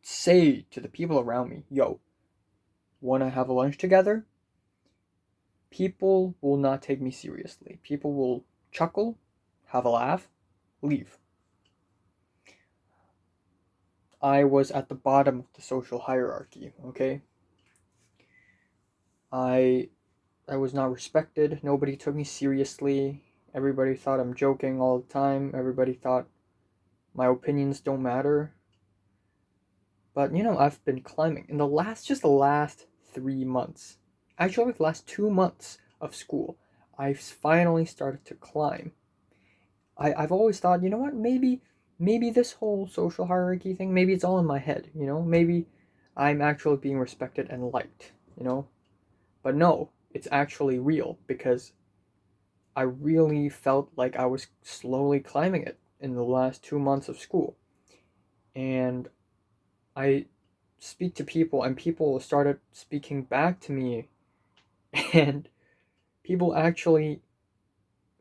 say to the people around me, yo, wanna have a lunch together? People will not take me seriously. People will chuckle, have a laugh, leave. I was at the bottom of the social hierarchy, okay? I was not respected. Nobody took me seriously. Everybody thought I'm joking all the time. Everybody thought my opinions don't matter. But, I've been climbing. In the last 3 months, actually the last 2 months of school, I've finally started to climb. I've always thought, you know what, maybe this whole social hierarchy thing, maybe it's all in my head, maybe I'm actually being respected and liked, But no, it's actually real, because I really felt like I was slowly climbing it in the last 2 months of school. And I speak to people, and people started speaking back to me, and people actually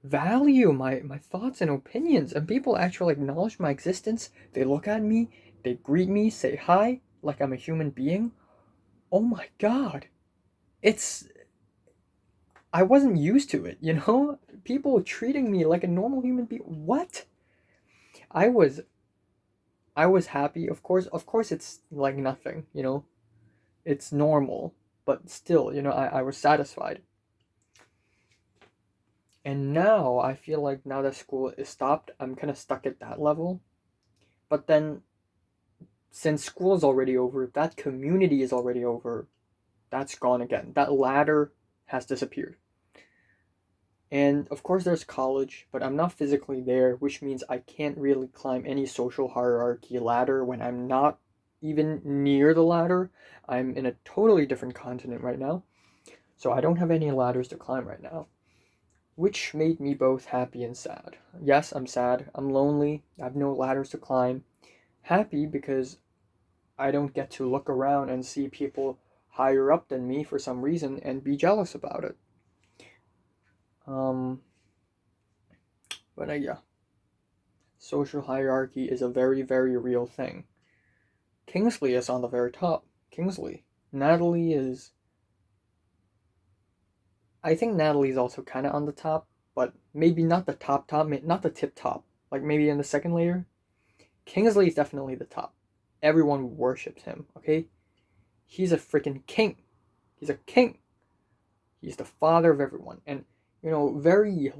value my thoughts and opinions, and people actually acknowledge my existence. They look at me, they greet me, say hi, like I'm a human being. Oh my god. I wasn't used to it, People treating me like a normal human being. What? I was happy. Of course it's like nothing, It's normal, but still, I was satisfied. And now I feel like now that school is stopped, I'm kind of stuck at that level. But then, since school is already over, that community is already over, that's gone again. That ladder has disappeared. And of course there's college, but I'm not physically there, which means I can't really climb any social hierarchy ladder when I'm not even near the ladder. I'm in a totally different continent right now, so I don't have any ladders to climb right now, which made me both happy and sad. Yes, I'm sad, I'm lonely, I have no ladders to climb. Happy because I don't get to look around and see people higher up than me for some reason and be jealous about it. But yeah, social hierarchy is a very, very real thing. Kingsley is on the very top. Natalie is... I think Natalie's also kind of on the top, but maybe not the top, not the tip top. Like maybe in the second layer. Kingsley is definitely the top. Everyone worships him, okay? He's a freaking king. He's a king. He's the father of everyone. And, very,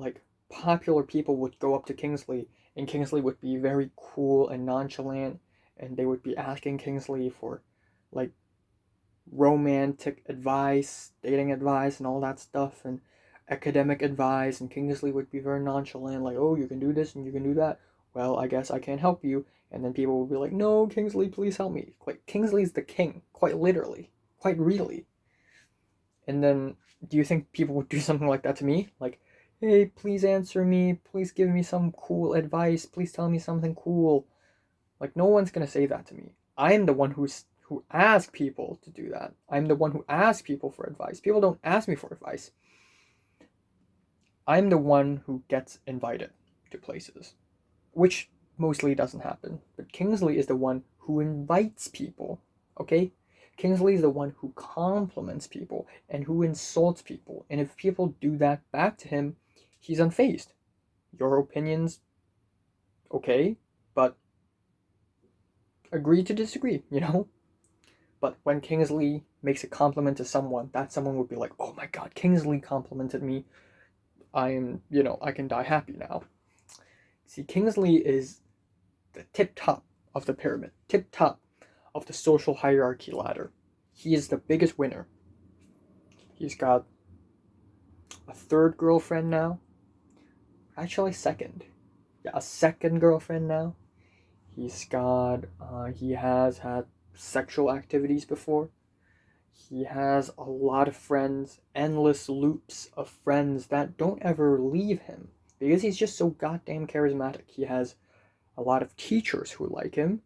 popular people would go up to Kingsley, and Kingsley would be very cool and nonchalant, and they would be asking Kingsley for, romantic advice, dating advice, and all that stuff, and academic advice, and Kingsley would be very nonchalant, oh, you can do this and you can do that. Well, I guess I can't help you. And then people would be like, no, Kingsley, please help me. Kingsley's the king, quite literally, quite really. And then, do you think people would do something like that to me? Hey, please answer me, please give me some cool advice, please tell me something cool. No one's gonna say that to me. I am the one who asks people to do that. I'm the one who asks people for advice. People don't ask me for advice. I'm the one who gets invited to places, which mostly doesn't happen. But Kingsley is the one who invites people, okay? Kingsley is the one who compliments people and who insults people. And if people do that back to him, he's unfazed. Your opinions, okay, but agree to disagree, you know? But when Kingsley makes a compliment to someone, that someone would be like, oh my god, Kingsley complimented me. I can die happy now. See, Kingsley is the tip top of the pyramid, tip top of the social hierarchy ladder. He is the biggest winner. He's got a third girlfriend now. Actually, second. Yeah, a second girlfriend now. He has had sexual activities before. He has a lot of friends, endless loops of friends that don't ever leave him because he's just so goddamn charismatic. He has a lot of teachers who like him.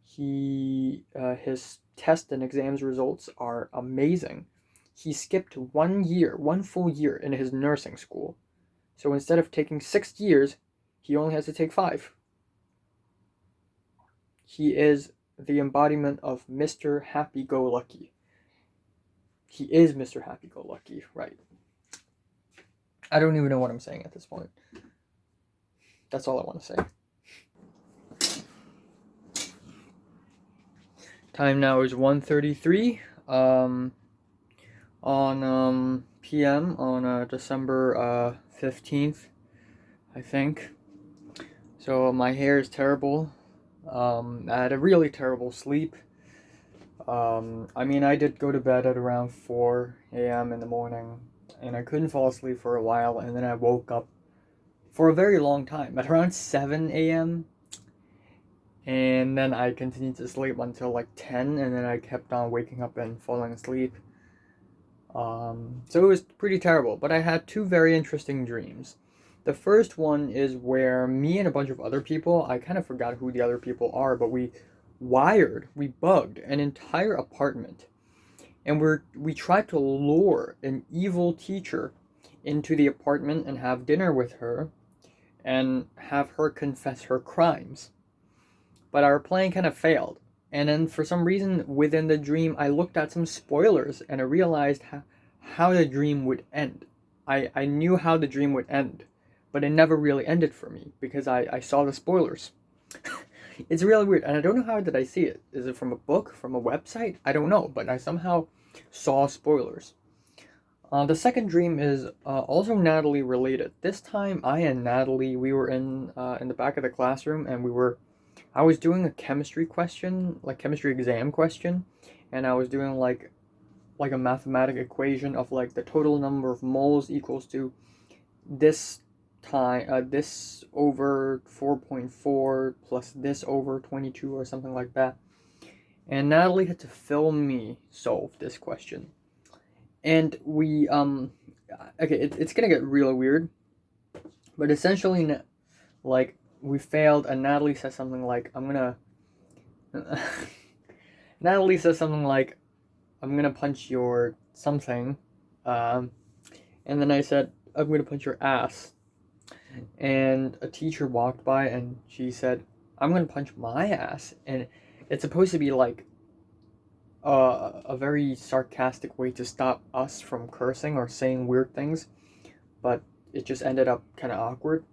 His test and exams results are amazing. He skipped 1 year, 1 full year in his nursing school. So instead of taking 6 years, he only has to take 5. He is the embodiment of Mr. Happy-Go-Lucky. He is Mr. Happy-Go-Lucky, right? I don't even know what I'm saying at this point. That's all I want to say. Time now is 1:33 on PM on December 15th, I think. So my hair is terrible. I had a really terrible sleep. I did go to bed at around 4 a.m. in the morning, and I couldn't fall asleep for a while, and then I woke up for a very long time, at around 7 a.m., and then I continued to sleep until like 10, and then I kept on waking up and falling asleep. So it was pretty terrible, but I had 2 very interesting dreams. The first one is where me and a bunch of other people, I kind of forgot who the other people are, but we bugged an entire apartment, and we tried to lure an evil teacher into the apartment and have dinner with her and have her confess her crimes. But our plan kind of failed, and then for some reason within the dream I looked at some spoilers and I realized how the dream would end. I knew how the dream would end, but it never really ended for me because I saw the spoilers. It's really weird, and I don't know how did I see it. Is it from a book, from a website? I don't know, but I somehow saw spoilers. The second dream is also Natalie related. This time, I and Natalie, we were in the back of the classroom, and I was doing a chemistry question, like chemistry exam question, and I was doing like a mathematic equation of like the total number of moles equals to this this over 4.4 plus this over 22 or something like that. And Natalie had to film me solve this question. And we okay, it's gonna get real weird, but essentially like we failed, and Natalie says something like Natalie says something like, I'm gonna punch your something, and then I said, I'm gonna punch your ass. And a teacher walked by and she said, I'm gonna punch my ass. And it's supposed to be like a very sarcastic way to stop us from cursing or saying weird things, but it just ended up kind of awkward.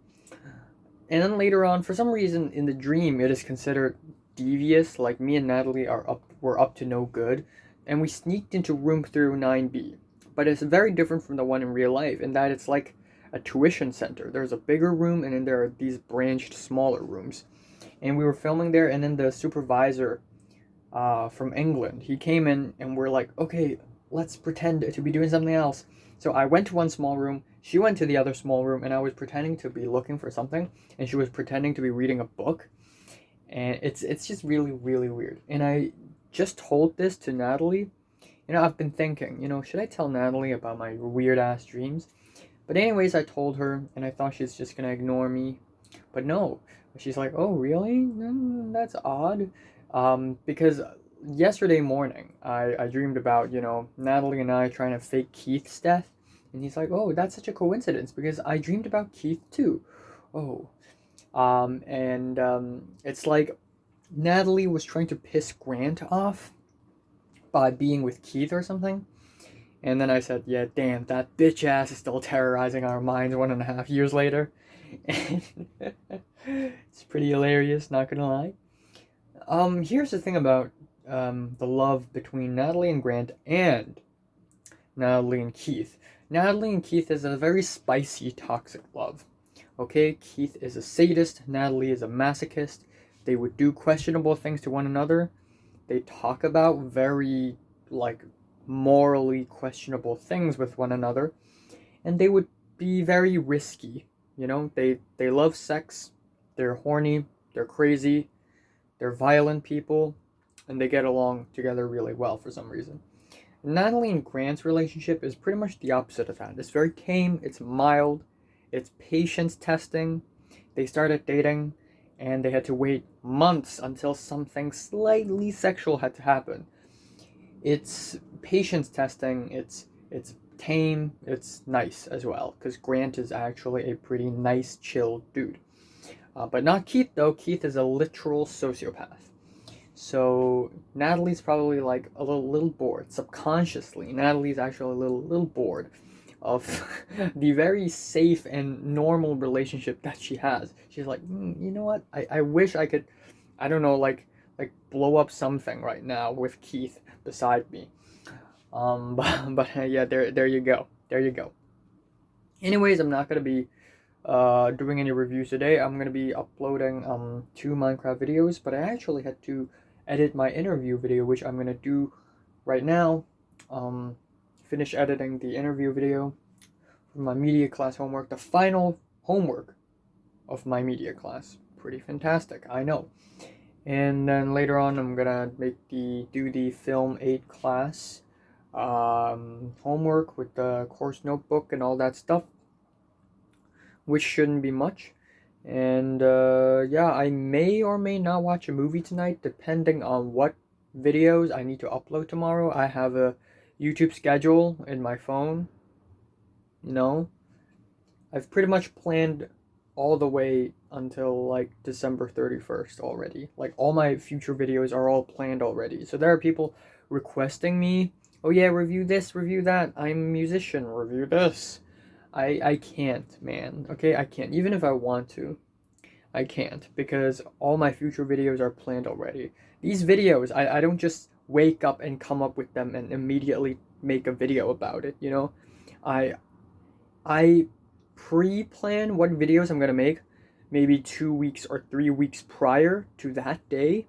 And then later on, for some reason in the dream, it is considered devious, like me and Natalie were up to no good, and we sneaked into room 309B. But it's very different from the one in real life in that it's like a tuition center. There's a bigger room, and then there are these branched smaller rooms. And we were filming there, and then the supervisor from England, he came in, and we're like, okay, let's pretend to be doing something else. So I went to one small room, she went to the other small room, and I was pretending to be looking for something, and she was pretending to be reading a book. And it's just really, really weird. And I just told this to Natalie. I've been thinking, should I tell Natalie about my weird-ass dreams? But anyways, I told her, and I thought she's just gonna ignore me. But no, she's like, oh, really? That's odd. Because yesterday morning, I dreamed about, Natalie and I trying to fake Keith's death. And he's like, oh, that's such a coincidence, because I dreamed about Keith too. Oh, It's like Natalie was trying to piss Grant off by being with Keith or something. And then I said, yeah, damn, that bitch ass is still terrorizing our minds 1.5 years later. It's pretty hilarious, not gonna lie. Here's the thing about the love between Natalie and Grant and Natalie and Keith. Natalie and Keith is a very spicy, toxic love. Okay, Keith is a sadist, Natalie is a masochist. They would do questionable things to one another. They talk about very, like, morally questionable things with one another. And they would be very risky. You know, they love sex, they're horny, they're crazy, they're violent people, and they get along together really well for some reason. Natalie and Grant's relationship is pretty much the opposite of that. It's very tame, it's mild, it's patience testing. They started dating, and they had to wait months until something slightly sexual had to happen. It's patience testing, it's tame, it's nice as well, because Grant is actually a pretty nice, chill dude. But not Keith, though. Keith is a literal sociopath. So Natalie's probably like a little bored subconsciously. Natalie's actually a little bored of the very safe and normal relationship that she has. She's like, you know what? I wish I could, I don't know, like blow up something right now with Keith beside me. But yeah, there you go. There you go. Anyways, I'm not gonna be doing any reviews today. I'm gonna be uploading 2 Minecraft videos, but I actually had to edit my interview video, which I'm gonna do right now. Finish editing the interview video for my media class homework, the final homework of my media class. Pretty fantastic, I know. And then later on, I'm gonna do the Film 8 class homework with the course notebook and all that stuff, which shouldn't be much. And yeah, I may or may not watch a movie tonight, depending on what videos I need to upload tomorrow. I have a YouTube schedule in my phone. You know, I've pretty much planned all the way until like December 31st already. Like, all my future videos are all planned already. So there are people requesting me, oh yeah, review this, review that. I'm a musician, review this. I can't, man. Okay, I can't. Even if I want to, I can't, because all my future videos are planned already. These videos, I don't just wake up and come up with them and immediately make a video about it, you know? I pre-plan what videos I'm gonna make maybe 2 weeks or 3 weeks prior to that day.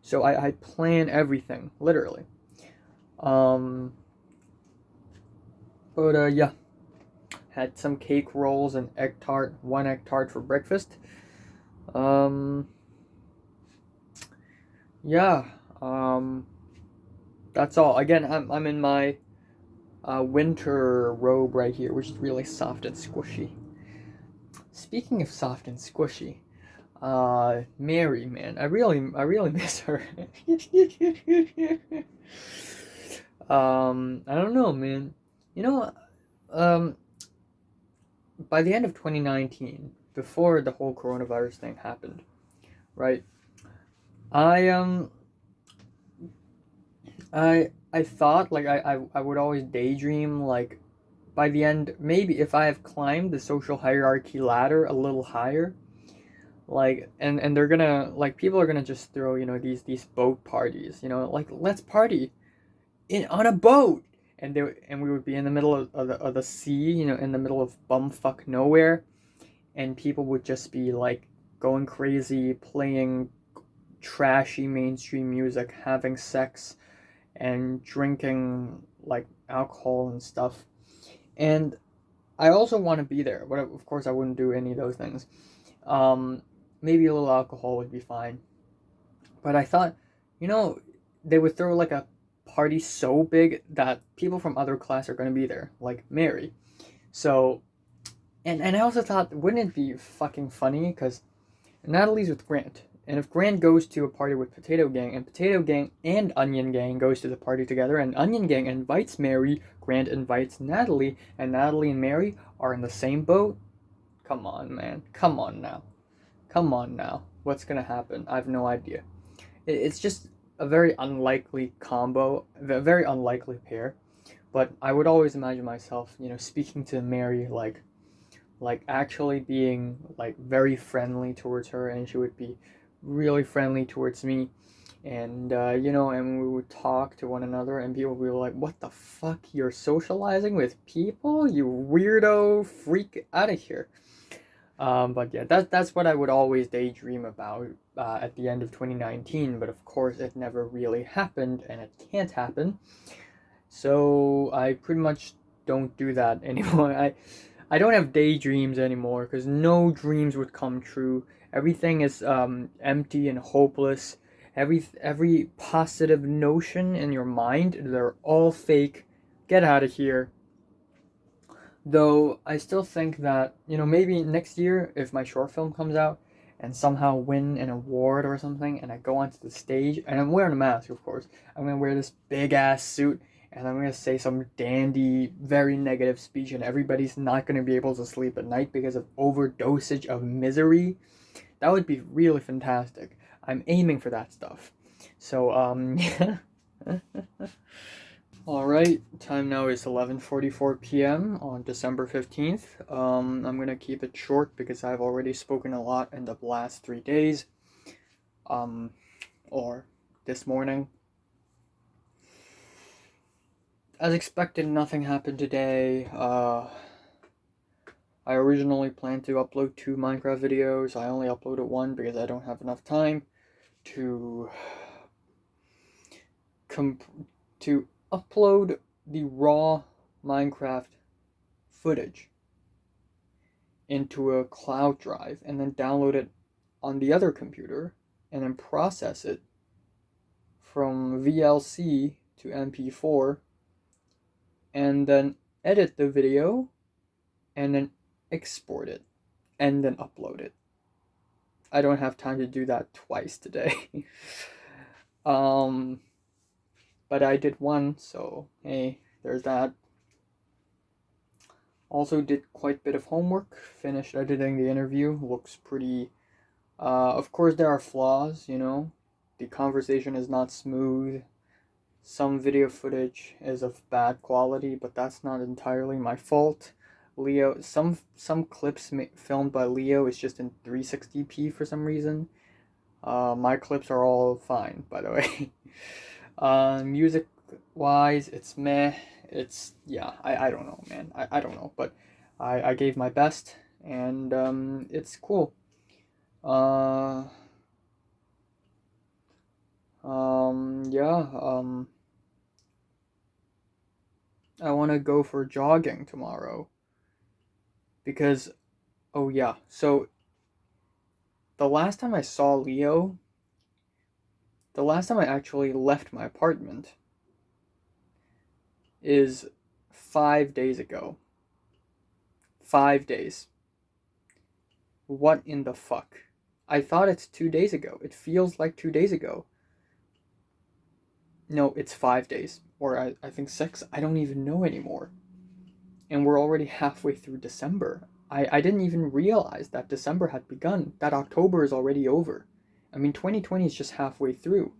So I plan everything, literally. But yeah. Had some cake rolls and egg tart, 1 egg tart for breakfast. Yeah. That's all. Again, I'm in my winter robe right here, which is really soft and squishy. Speaking of soft and squishy, Mary, man, I really miss her. I don't know, man. You know, by the end of 2019, before the whole coronavirus thing happened, right? I thought, like, I would always daydream, like, by the end, maybe if I have climbed the social hierarchy ladder a little higher, like, and they're gonna, like, people are gonna just throw, you know, these boat parties, you know, like, let's party on a boat. And we would be in the middle of the sea, you know, in the middle of bumfuck nowhere, and people would just be like going crazy, playing trashy mainstream music, having sex, and drinking like alcohol and stuff. And I also want to be there, but of course I wouldn't do any of those things. Maybe a little alcohol would be fine. But I thought, you know, they would throw like a party so big that people from other class are going to be there, like Mary. So, and I also thought, wouldn't it be fucking funny, because Natalie's with Grant, and if Grant goes to a party with Potato Gang, and Potato Gang and Onion Gang goes to the party together, and Onion Gang invites Mary, Grant invites Natalie, and Natalie and Mary are in the same boat. Come on, man. Come on now. Come on now. What's gonna happen? I have no idea. It's just a very unlikely combo, a very unlikely pair. But I would always imagine myself, speaking to Mary, like actually being like very friendly towards her, and she would be really friendly towards me. And and we would talk to one another, and people would be like, "What the fuck? You're socializing with people? You weirdo freak, out of here!" But yeah, that's what I would always daydream about at the end of 2019. But of course, it never really happened, and it can't happen. So I pretty much don't do that anymore. I don't have daydreams anymore because no dreams would come true. Everything is empty and hopeless. Every positive notion in your mind, they're all fake. Get out of here. Though I still think that, maybe next year if my short film comes out and somehow win an award or something, and I go onto the stage and I'm wearing a mask, of course. I'm gonna wear this big ass suit and I'm gonna say some dandy, very negative speech, and everybody's not gonna be able to sleep at night because of overdosage of misery. That would be really fantastic. I'm aiming for that stuff. So yeah. Alright, time now is 11:44 p.m. on December 15th. I'm gonna keep it short because I've already spoken a lot in the last 3 days. Or this morning. As expected, nothing happened today. I originally planned to upload 2 Minecraft videos. I only uploaded 1 because I don't have enough time to upload the raw Minecraft footage into a cloud drive and then download it on the other computer and then process it from VLC to MP4 and then edit the video and then export it and then upload it. I don't have time to do that twice today. But I did 1, so hey, there's that. Also did quite a bit of homework, finished editing the interview, looks pretty, of course there are flaws, the conversation is not smooth, some video footage is of bad quality, but that's not entirely my fault. Leo, some clips filmed by Leo is just in 360p for some reason. My clips are all fine, by the way. Music wise, it's meh. It's, yeah, I don't know, man. I don't know, but I gave my best, and it's cool. Yeah, I want to go for jogging tomorrow because, oh yeah, so the last time I saw Leo, the last time I actually left my apartment is 5 days ago. 5 days. What in the fuck? I thought it's 2 days ago. It feels like 2 days ago. No, it's 5 days. Or I think 6. I don't even know anymore. And we're already halfway through December. I didn't even realize that December had begun. That October is already over. I mean, 2020 is just halfway through.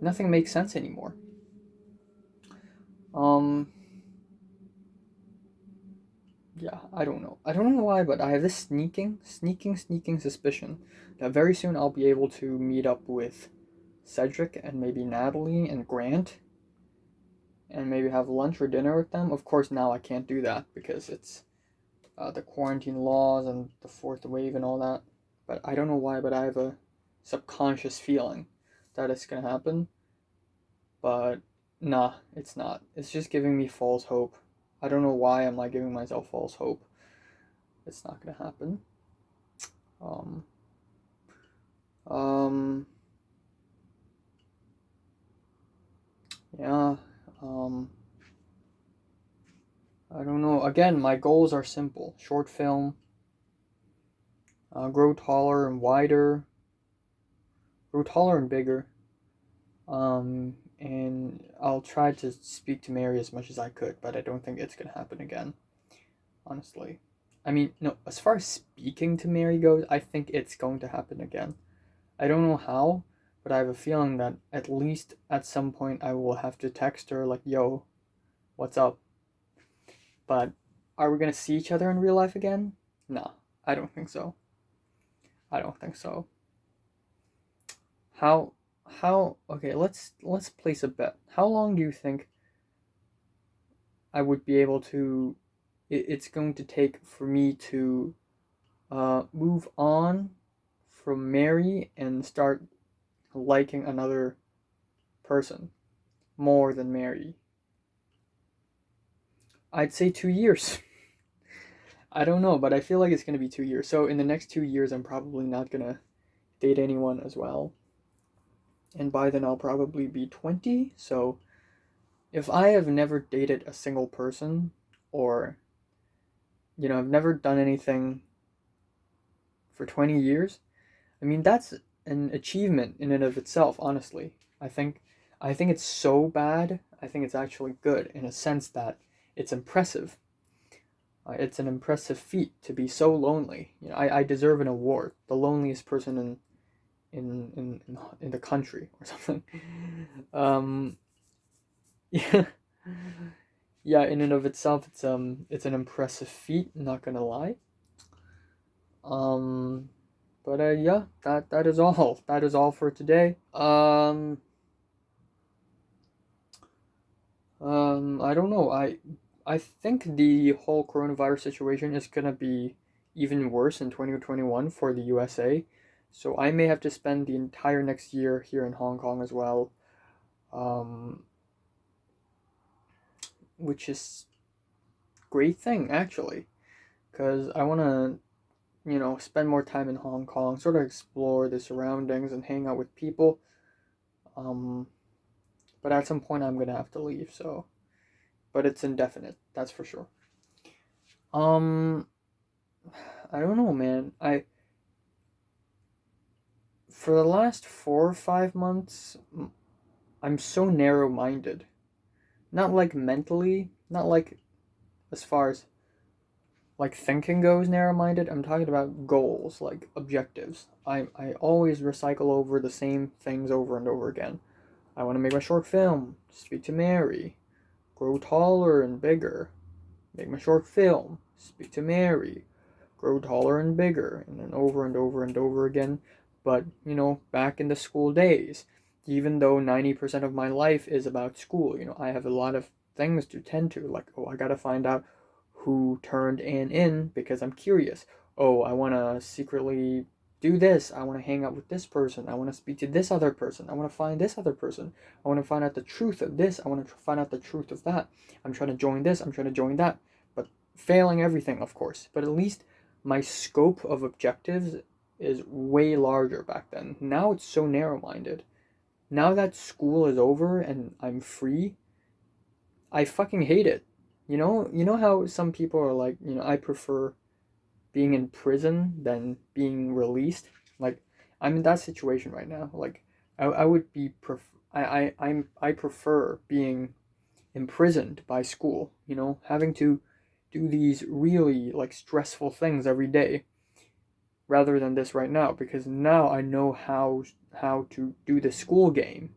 Nothing makes sense anymore. Yeah, I don't know. I don't know why, but I have this sneaking suspicion that very soon I'll be able to meet up with Cedric and maybe Natalie and Grant and maybe have lunch or dinner with them. Of course, now I can't do that because it's the quarantine laws and the 4th wave and all that. But I don't know why, but I have a subconscious feeling that it's gonna happen. But nah, it's not. It's just giving me false hope. I don't know why I'm like giving myself false hope. It's not gonna happen. Yeah, I don't know. Again, my goals are simple. Short film, grow taller and wider, grow taller and bigger. And I'll try to speak to Mary as much as I could, but I don't think it's gonna happen again. Honestly. I mean, no, as far as speaking to Mary goes, I think it's going to happen again. I don't know how, but I have a feeling that at least at some point I will have to text her like, yo, what's up? But are we gonna see each other in real life again? No, I don't think so. I don't think so. How okay, let's place a bet. How long do you think I would be able to it's going to take for me to move on from Mary and start liking another person more than Mary? I'd say 2 years. I don't know, but I feel like it's gonna be 2 years. So in the next 2 years, I'm probably not gonna date anyone as well. And by then, I'll probably be 20. So if I have never dated a single person, or, I've never done anything for 20 years, I mean, that's an achievement in and of itself, honestly. I think it's so bad. I think it's actually good in a sense that it's impressive. It's an impressive feat to be so lonely. I deserve an award, the loneliest person in the country or something. Yeah, yeah. In and of itself, it's an impressive feat. Not gonna lie. Um, but yeah, that is all. That is all for today. I don't know. I think the whole coronavirus situation is gonna be even worse in 2021 for the USA. So I may have to spend the entire next year here in Hong Kong as well. Which is great thing actually, because I want to, spend more time in Hong Kong, sort of explore the surroundings and hang out with people. But at some point I'm gonna have to leave, so, but it's indefinite, that's for sure. I don't know, man. For the last 4 or 5 months, I'm so narrow-minded. Not like mentally, not like as far as like thinking goes narrow-minded. I'm talking about goals, like objectives. I always recycle over the same things over and over again. I want to make my short film, speak to Mary, grow taller and bigger, make my short film, speak to Mary, grow taller and bigger, and then over and over and over again. But, back in the school days, even though 90% of my life is about school, I have a lot of things to tend to, like, I gotta find out who turned Anne in because I'm curious. I want to secretly do this. I want to hang out with this person. I want to speak to this other person. I want to find this other person. I want to find out the truth of this. I want to find out the truth of that. I'm trying to join this. I'm trying to join that. But failing everything, of course. But at least my scope of objectives is way larger back then. Now it's so narrow-minded. Now that school is over and I'm free, I fucking hate it. You know how some people are like, I prefer being in prison than being released. Like, I'm in that situation right now. Like, I would be I prefer being imprisoned by school. Having to do these really like stressful things every day, rather than this right now, because now I know how to do the school game,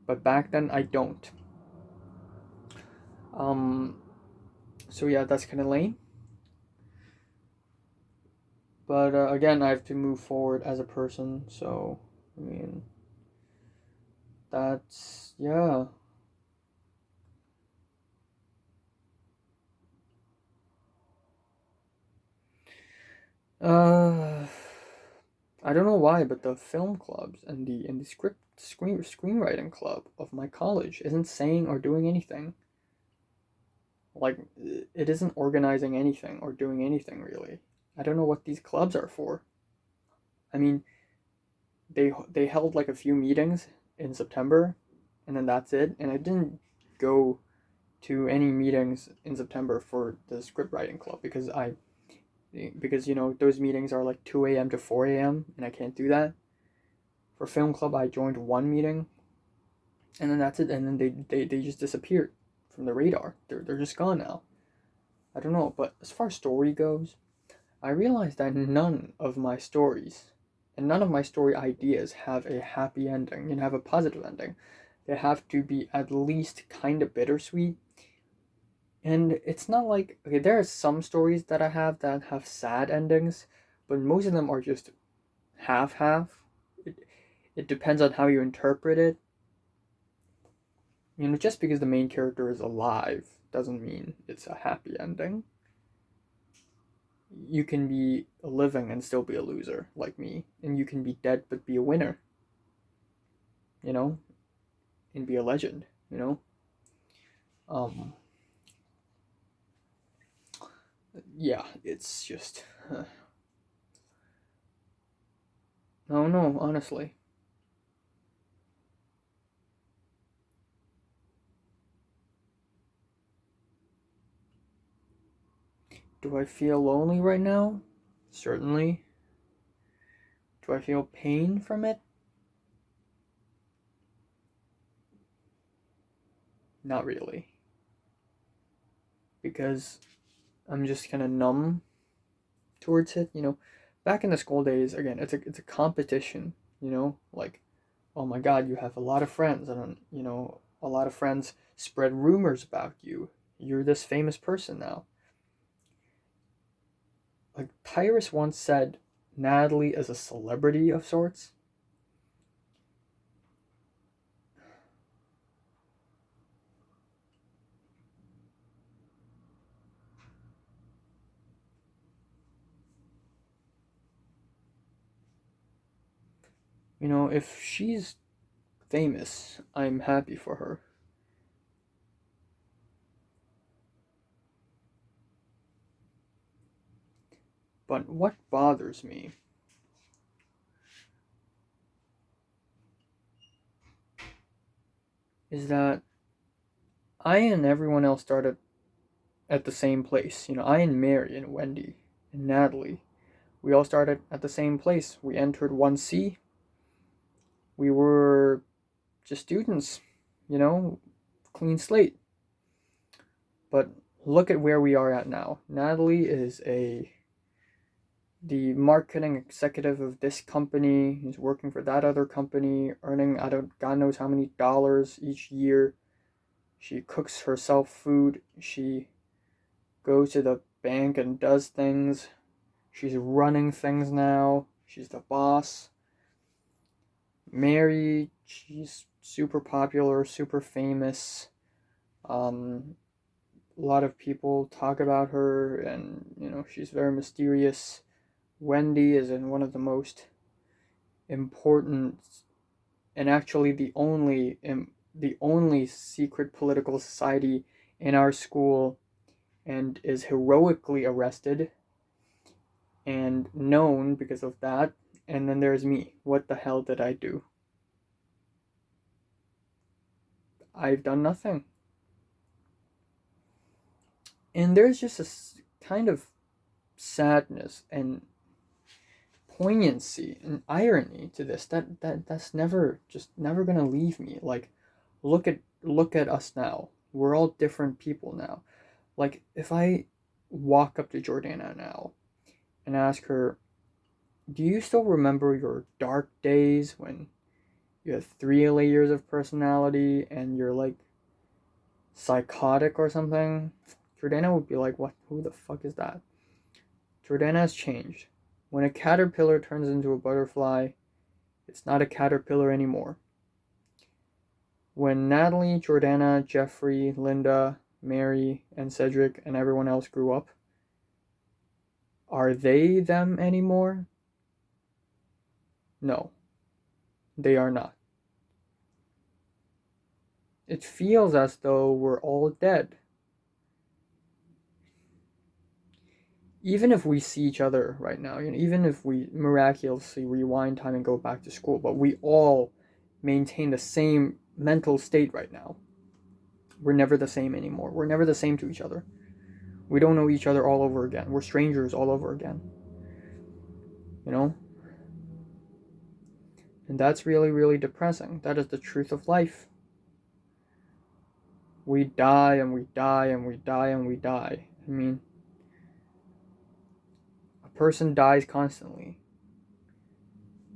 but back then I don't. So yeah, that's kind of lame. But again, I have to move forward as a person. So, I mean, that's, yeah. I don't know why, but the film clubs and the screenwriting club of my college isn't saying or doing anything. Like, it isn't organizing anything or doing anything really. I don't know what these clubs are for. I mean, they held like a few meetings in September, and then that's it. And I didn't go to any meetings in September for the script writing club because those meetings are like 2 a.m. to 4 a.m. and I can't do that. For film club, I joined one meeting, and then that's it. And then they just disappeared from the radar. They're just gone now. I don't know, but as far as story goes, I realized that none of my stories and none of my story ideas have a happy ending and have a positive ending. They have to be at least kind of bittersweet. And it's not like, okay, there are some stories that I have that have sad endings, but most of them are just half. It depends on how you interpret it. Just because the main character is alive doesn't mean it's a happy ending. You can be living and still be a loser, like me, and you can be dead but be a winner, and be a legend. Um, yeah, it's just, no, honestly. Do I feel lonely right now? Certainly. Do I feel pain from it? Not really. Because I'm just kind of numb towards it. Back in the school days, again, it's a competition. Like, oh my God, you have a lot of friends, and a lot of friends spread rumors about you. You're this famous person now. Like Tyrus once said, Natalie is a celebrity of sorts. If she's famous, I'm happy for her. But what bothers me is that I and everyone else started at the same place. I and Mary and Wendy and Natalie, we all started at the same place. We entered 1C. We were just students, clean slate. But look at where we are at now. Natalie is the marketing executive of this company. He's working for that other company, earning out of God knows how many dollars each year. She cooks herself food. She goes to the bank and does things. She's running things now. She's the boss. Mary, she's super popular, super famous. A lot of people talk about her, and she's very mysterious. Wendy is in one of the most important, and actually the only secret political society in our school, and is heroically arrested and known because of that. And then there's me. What the hell did I do? I've done nothing. And there's just a kind of sadness and poignancy and irony to this that's never gonna leave me. Like, look at us now. We're all different people now. Like, if I walk up to Jordana now and ask her, do you still remember your dark days when you had 3 layers of personality and you're like psychotic or something? Jordana would be like, what? Who the fuck is that? Jordana has changed. When a caterpillar turns into a butterfly, it's not a caterpillar anymore. When Natalie, Jordana, Jeffrey, Linda, Mary, and Cedric and everyone else grew up, are they them anymore? No, they are not. It feels as though we're all dead. Even if we see each other right now, even if we miraculously rewind time and go back to school, but we all maintain the same mental state right now. We're never the same anymore. We're never the same to each other. We don't know each other all over again. We're strangers all over again. You know? And that's really, really depressing. That is the truth of life. We die and we die and we die and we die. I mean, person dies constantly.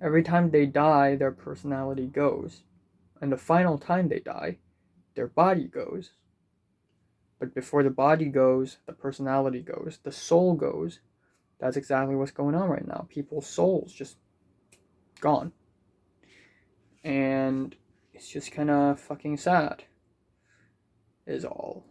Every time they die, their personality goes. And the final time they die, their body goes. But before the body goes, the personality goes, the soul goes. That's exactly what's going on right now. People's souls just gone. And it's just kind of fucking sad, is all.